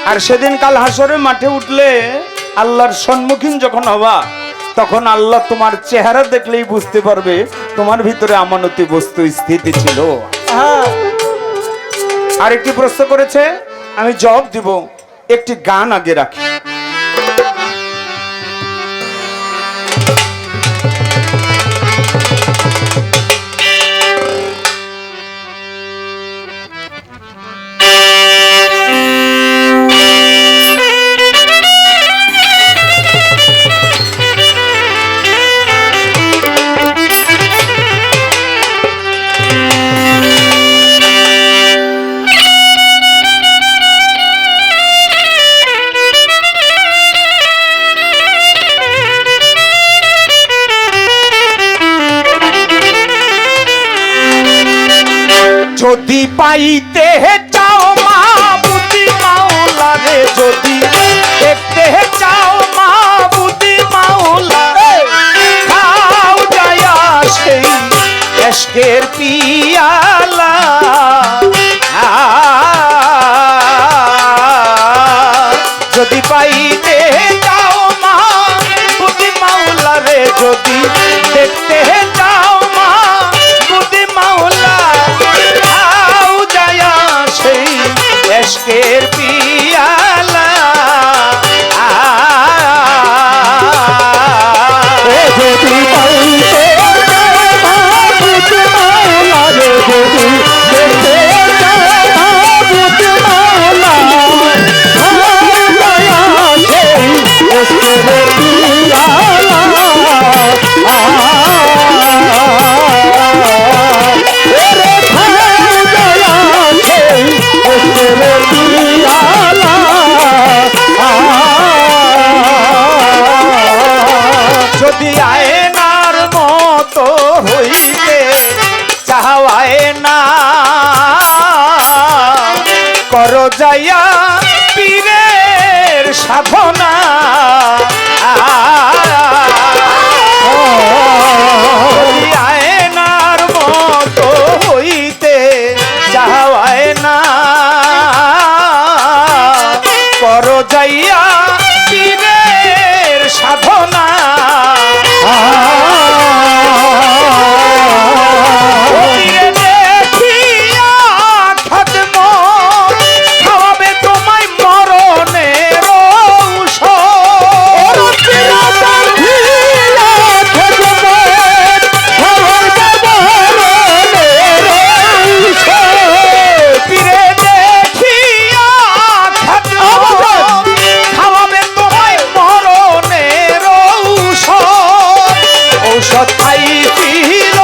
আর সেদিন কাল হাসরের মাঠে উঠলে আল্লাহর সম্মুখীন যখন হবা, তখন আল্লাহ তোমার চেহারা দেখলেই বুঝতে পারবে তোমার ভিতরে আমানতি বস্তু স্থিতি ছিল। আর একটি প্রশ্ন করেছে, আমি জবাব দিব, একটি গান আগে রাখি। যদি পাইতে চাও মাবুদি মাওলা রে, যদি দেখতে চাও মাবুদি মাওলা, খাও যায়া সেই এশকের পিয়ালা। যদি পাইতে চাও মাবুদি মাওলা রে, যদি দেখতে চাও মাবুদি মাওলা, এশকের পিয়ালা।
যদি পাইতে মাবুদ মাওলা রে, যদি দেখতে মাবুদ মাওলা, এশকের পিয়ালা।
যদি আয়নার মতো হইতে চাওয়ায় না, করো যাইয়া পীরের সাধনা। যদি আয়নার মতো হইতে চাওয়ায় না, করো যাইয়া পীরের সাধনা। খাওয়াবে তোমায় মরণের ঔষধ। পীরে দেখিয়া খাওয়াবে তোমায় মরণের ঔষধ। ঔষধ খাইছিল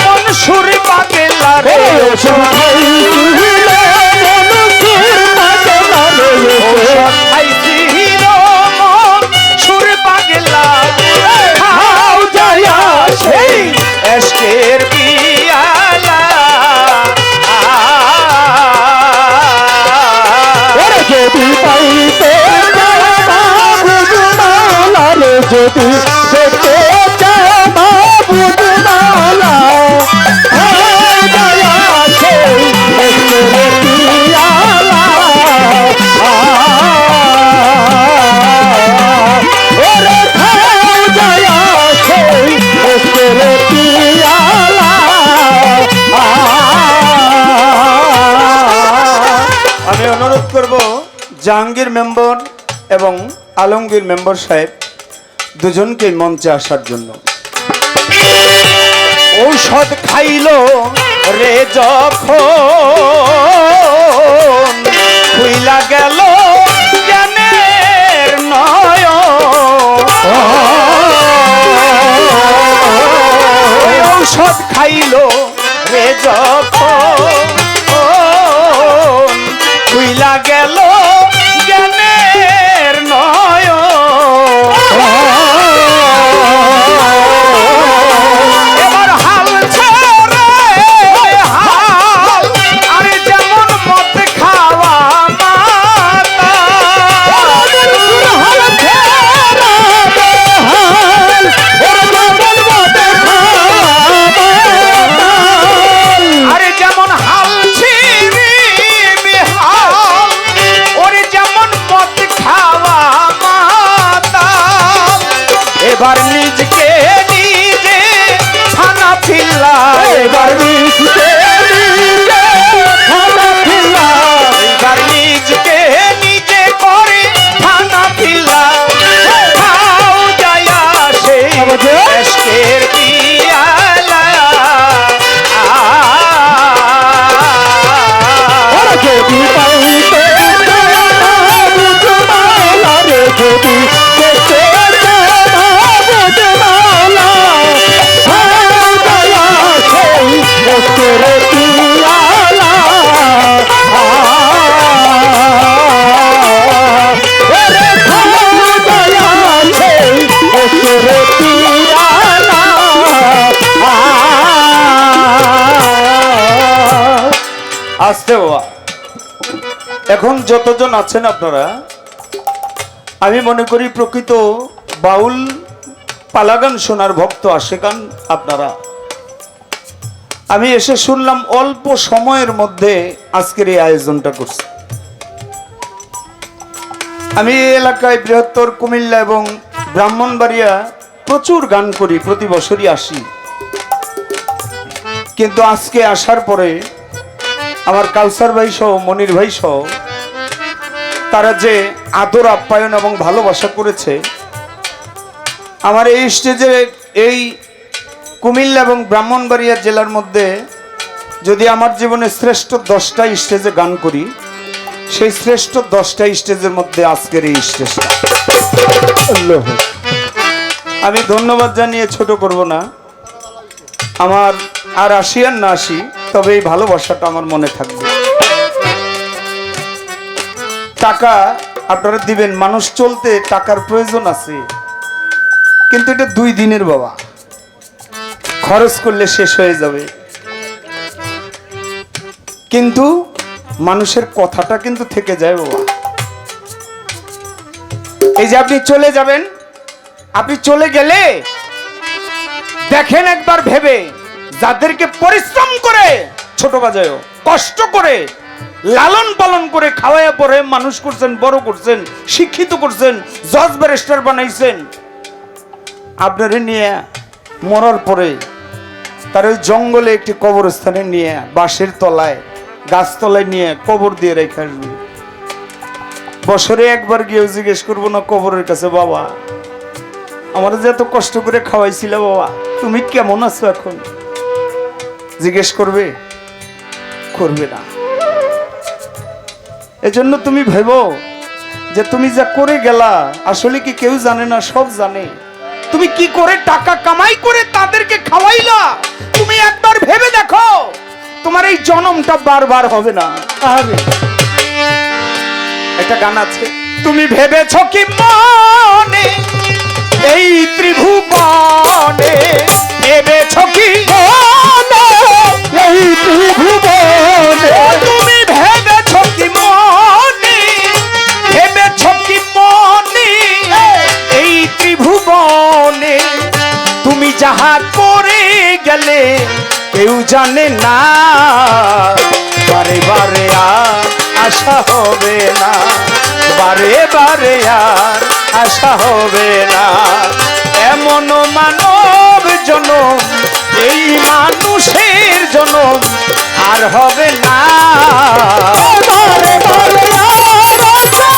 মনসুর পাগলা রে, ঔষধ খাইছিল মনসুর পাগলা, খাও যায়া সেই এশকের পিয়ালা।
যদি পাইতে মাবুদ মাওলা রে, যদি দেখতে মাবুদ মাওলা,
জাহাঙ্গীর মেম্বার এবং আলমগীর মেম্বার সাহেব দুজনকে মঞ্চে আসার জন্য। ঔষধ খাইলো রে যখন খুইলা গেল জ্ঞানের নয়ন। ঔষধ খাইলো রে যখন খুইলা গেল জ্ঞানের নয়ন। এবার হাল ছেড়ে হাল, আরে যেমন মদ খাওয়া মাতা। হাল ছেড়ে হাল, ওরে যেমন মদ খাওয়া মাতা। আরে যেমন হাল ছিঁড়ি বিহাল, ওরে যেমন মদ খাওয়া মাতা। এবার নিজকে নিজে খানা ফিল্লা, এবার নিজকে নিজে খানা ফিল্লা, এবার নিজকে নিজে করে খানা ফিল্লা। খাও যায়া সেই এশকের পিয়ালা। যদি পাইতে বুঝমালা রে, যদি দেখতে বুঝমালা, খাও যায়া সেই এশকের পিয়ালা। ওরে খাও যায়া সেই এশকের পিয়ালা। আসতে বাবা, এখন যতজন আছেন আপনারা, আমি মনে করি প্রকৃত বাউল পালাগান শোনার ভক্ত আশেকান আপনারা। আমি এসে শুনলাম অল্প সময়ের মধ্যে আজকের এই আয়োজনটা করছি। আমি এই এলাকায় বৃহত্তর কুমিল্লা এবং ব্রাহ্মণবাড়িয়া প্রচুর গান করি, প্রতি বছরই আসি। কিন্তু আজকে আসার পরে আমার কাউসার ভাই সহ মনির ভাই সহ তারা যে আদর আপ্যায়ন এবং ভালোবাসা করেছে, আমার এই স্টেজে, এই কুমিল্লা এবং ব্রাহ্মণবাড়িয়া জেলার মধ্যে যদি আমার জীবনে শ্রেষ্ঠ 10টা স্টেজে গান করি, সেই শ্রেষ্ঠ 10টা স্টেজের মধ্যে আজকের এই স্টেজটা। আমি ধন্যবাদ জানিয়ে ছোট করব না, আমার আর আসি আর না আসি, তবে এই ভালোবাসাটা আমার মনে থাকবে। টাকা আপনারা দিবেন, মানুষ চলতে টাকার প্রয়োজন আছে, কিন্তু এটা 2 দিনের বাবা, খরচ করলে শেষ হয়ে যাবে। কিন্তু মানুষের কথাটা কিন্তু থেকে যায় বাবা। এই যে আপনি চলে যাবেন, আপনি চলে গেলে দেখেন একবার ভেবে, যাদেরকে পরিশ্রম করে ছোট বাজায় কষ্ট করে লালন পালন করে খাওয়াইয়া পরে মানুষ করছেন, বড় করছেন, শিক্ষিত করছেন, জজ ব্যারিস্টার বানাইছেন, আপনারে নিয়ে মরার পরে তার ওই জঙ্গলে একটি কবরস্থানে নিয়ে বাঁশের তলায় গাছতলায় নিয়ে কবর দিয়ে রেখে আসবে। বছরে একবার গিয়েও জিজ্ঞেস করবো না কবরের কাছে, বাবা আমার যে এত কষ্ট করে খাওয়াইছিল বাবা, তুমি কেমন আছো এখন? জিজ্ঞেস করবে? করবে না। এজন্য তুমি ভেবো যে তুমি যা করে গেলা, আসলে কি কেউ জানে না? সব জানে। তুমি কি করে টাকা কামাই করে তাদেরকে খাওয়াইলা, তুমি একবার ভেবে দেখো, তোমার এই জন্মটা বারবার হবে না। একটা গান আছে, তুমি ভেবেছ কি মনে এই ত্রিভুবনে, ভেবেছ কি মনে এই ত্রিভুবনে, তুমি ভেবেছ কি মনে, ভেবেছ কি মনে এই ত্রিভুবনে, তুমি যাহা করে গেলে কেউ জানে না, বারে বারে আর আশা হবে না, বারে বারে আর আশা হবে না। এমন মানব জনম, এই মানুষের জনম আর হবে না, বারে বারে আর আশা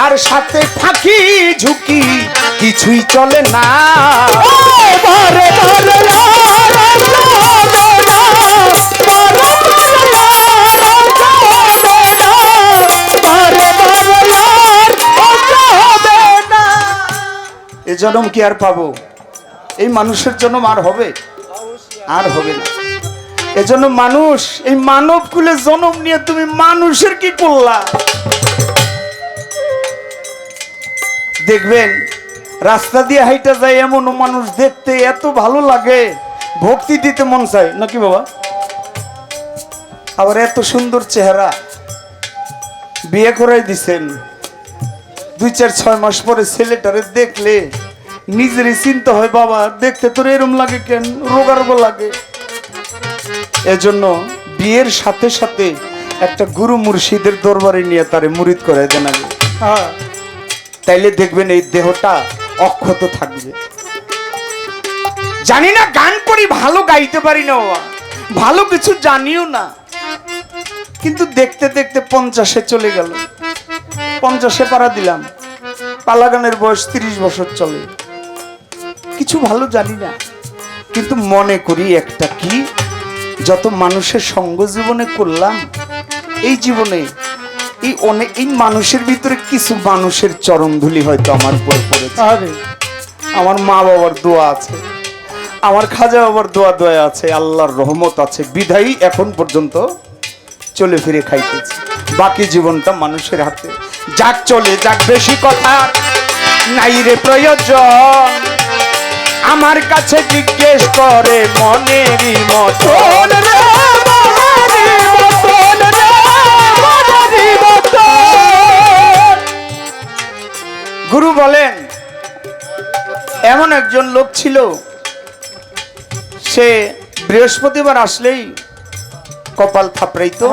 তার সাথে ফাঁকি ঝুঁকি কিছুই চলে না।
বারে বারে
এ জন্ম কি আর পাবো? এই মানুষের জন্ম আর হবে? আর হবে না। এজন্য মানুষ, এই মানব কুলে জন্ম নিয়ে তুমি মানুষের কি করলা? দেখবেন রাস্তা দিয়ে হাইটা যায় এমন মানুষ দেখতে এত ভালো লাগে, ভক্তি দিতে মন চায় নাকি বাবা? আবার এত সুন্দর চেহারা, বিয়ে করাই দিছেন, 2-4-6 মাস পরে ছেলেটারে দেখলে নিজেরই চিন্তা হয়, বাবা দেখতে তোর এরম লাগে কেন, রোগা রোগা লাগে। এজন্য বিয়ের সাথে সাথে একটা গুরু মুর্শিদের দরবারে নিয়ে তারে মুরিদ করে দেন আগে, তাইলে দেখবেন এই দেহটা অক্ষত থাকবে। জানি না গান করি, ভালো গাইতে পারি না বাবা, ভালো কিছু জানিও না, কিন্তু দেখতে দেখতে 50-এ চলে গেল, 50-এ পাড়া দিলাম, পালা গানের বয়স 30 বছর চলে, কিছু ভালো জানি না, কিন্তু মনে করি একটা কি, যত মানুষের সঙ্গ জীবনে করলাম এই জীবনে, এই মানুষের ভিতরে কিছু মানুষের চরণ ধুলি হয়তো আমার উপর পড়েছে। আমার মা বাবার দোয়া আছে, আমার খাজা বাবার দোয়া আছে, আল্লাহর রহমত আছে, বিধায়ী এখন পর্যন্ত চলে ফিরে খাইতেছি। বাকি জীবনটা মানুষের হাতে। যাক চলে যাক, বেশি কথা নাই রে প্রয়োজন, আমার কাছে জিজ্ঞেস করে মনেরই মতন রে, গুরু বলেন এমন একজন লোক ছিল, সে বৃহস্পতিবার আসলেই কপাল থাপড়াইতো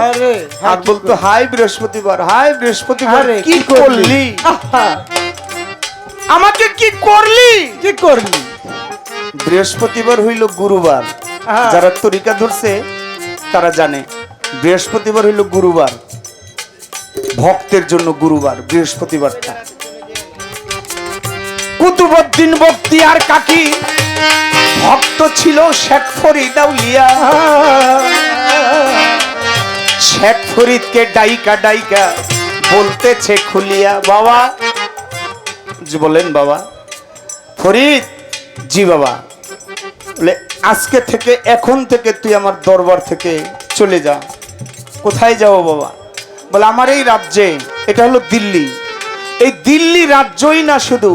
আর বলতো, হাই বৃহস্পতিবার, হাই বৃহস্পতিবার, কি করলি আমাকে, কি করলি,
কি করলি?
বৃহস্পতিবার হইল গুরুবার, যারা তরিকা ধরছে তারা জানে বৃহস্পতিবার হইল গুরুবার, ভক্তের জন্য গুরুবার বৃহস্পতিবারটা। কুতুবউদ্দিন বখতিয়ার কাকি ভক্ত ছিল শেখ ফরিদ আউলিয়া, শেখ ফরিদকে ডাইকা ডাইকা বলতেছে খুলিয়া, বাবা জি বলেন, বাবা ফরিদ, জি বাবা, বলে আজকে থেকে, এখন থেকে তুই আমার দরবার থেকে চলে যা। কোথায় যাবো বাবা? বলে আমার এই রাজ্যে, এটা হলো দিল্লি, এই দিল্লি রাজ্যই না, শুধু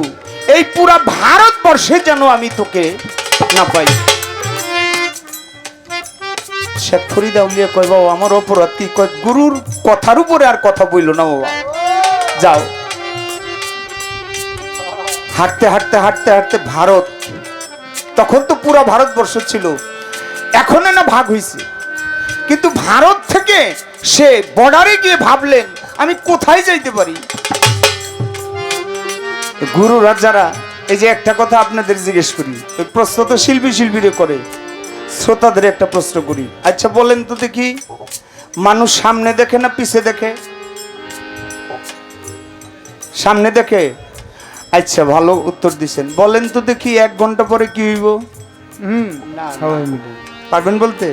এই পুরা ভারতবর্ষে যেন আমি তোকে না পাই। শেখ ফরিদ আউলিয়া কয়, বাবা আমার অপরাধ কি? কয়, গুরুর কথার উপরে আর কথা বইল না বাবা, যাও। হাঁটতে হাঁটতে হাঁটতে হাঁটতে ভারত, তখন তো পুরা ভারতবর্ষ ছিল, এখন না ভাগ হইছে, কিন্তু ভারত থেকে সে বর্ডারে গিয়ে ভাবলেন আমি কোথায় যাইতে পারি। গুরুরা যারা, এই যে একটা কথা আপনাদের জিজ্ঞেস করি, প্রশ্ন তো শিল্পীরে করে, শ্রোতাদের একটা প্রশ্ন করি, আচ্ছা বলেন তো দেখি, মানুষ সামনে দেখে না পিছে দেখে? সামনে দেখে। আচ্ছা ভালো উত্তর দিছেন, বলেন তো দেখি 1 ঘন্টা পরে কি হইব? পারবেন বলতে?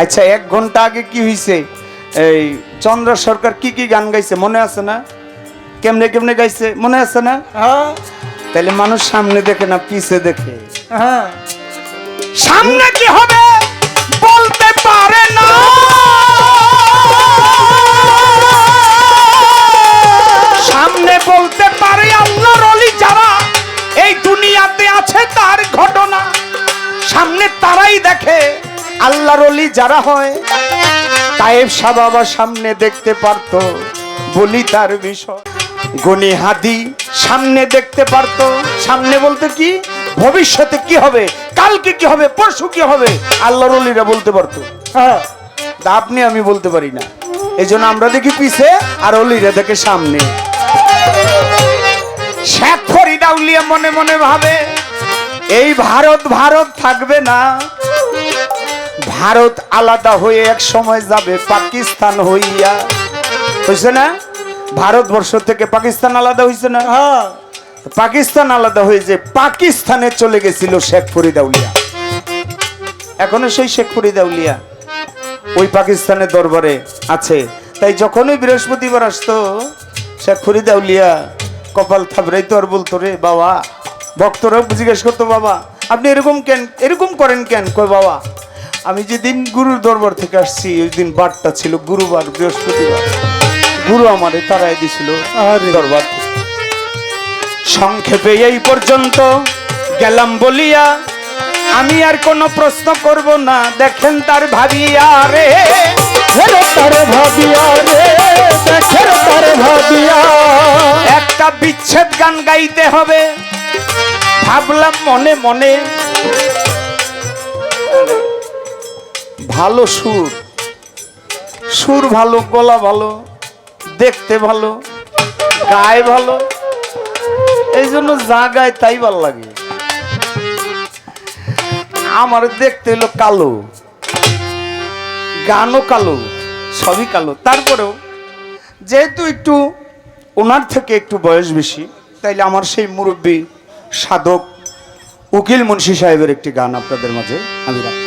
আচ্ছা 1 ঘন্টা আগে কি হইছে? এই চন্দ্র সরকার কি কি গান গাইছে মনে আছে না? কেমনে কেমনে গাইছে মনে আছে না? তাহলে মানুষ সামনে দেখে না পিছে দেখে। সামনে কি হবে বলতে পারে না, সামনে বলতে পারে আল্লাহর ওলি যারা এই দুনিয়াতে আছে তার ঘটনা, সামনে তারাই দেখে আল্লাহর ওলি যারা হয়। তায়েব শাহ বাবা সামনে দেখতে পারতো, বলি তার বিষয়। গনি হাদি সামনে দেখতে পারতো, সামনে বলতে কি ভবিষ্যতে কি হবে, কালকে কি হবে, পরশু কি হবে, আল্লাহর ওলিরা বলতে পারতো। আপনি আমি বলতে পারি না, এই জন্য আমরা দেখি পিছে আর ওলিরা দেখে সামনে। শেখ ফরিদ আউলিয়া মনে মনে ভাবে এই ভারত ভারত থাকবে না, ভারত আলাদা হয়ে এক সময় যাবে পাকিস্তান হইয়া, হইছে না? ভারতবর্ষ থেকে পাকিস্তান আলাদা হয়েছে না?
হ্যাঁ
পাকিস্তান আলাদা হয়ে যে পাকিস্তানে চলে গেছিল শেখ ফরিদ আউলিয়া। এখনো সেই শেখ ফরিদ আউলিয়া ওই পাকিস্তানের দরবারে আছে। তাই যখনই বৃহস্পতিবার আসতো শেখ ফরিদ আউলিয়া কপাল থাবড়াইতো আর বলতো, রে বাবা, ভক্তরা জিজ্ঞেস করতো, বাবা আপনি এরকম করেন কেন? কয় বাবা, আমি যেদিন গুরুর দরবার থেকে আসছি ওই দিন বারটা ছিল গুরুবার, বৃহস্পতিবার, গুরু আমারে তারাই দিছিল দরবার থেকে। সংক্ষেপে এই পর্যন্ত গেলাম বলিয়া আমি আর কোনো প্রশ্ন করব না। দেখেন তার ভাবিয়া রে,
তারে ভাবিয়া রে, দেখের তারে ভাবিয়া।
একটা বিচ্ছেদ গান গাইতে হবে ভাবলাম মনে মনে। ভালো সুর ভালো, গলা ভালো, দেখতে ভালো, গায়ে ভালো, এই জন্য যা গায় তাই ভালো লাগে। আমার দেখতে হলো কালো, গানও কালো, সবই কালো। তারপরেও যেহেতু একটু ওনার থেকে একটু বয়স বেশি, তাইলে আমার সেই মুরব্বী সাধক উকিল মুন্সি সাহেবের একটি গান আপনাদের মাঝে আমি রাখি।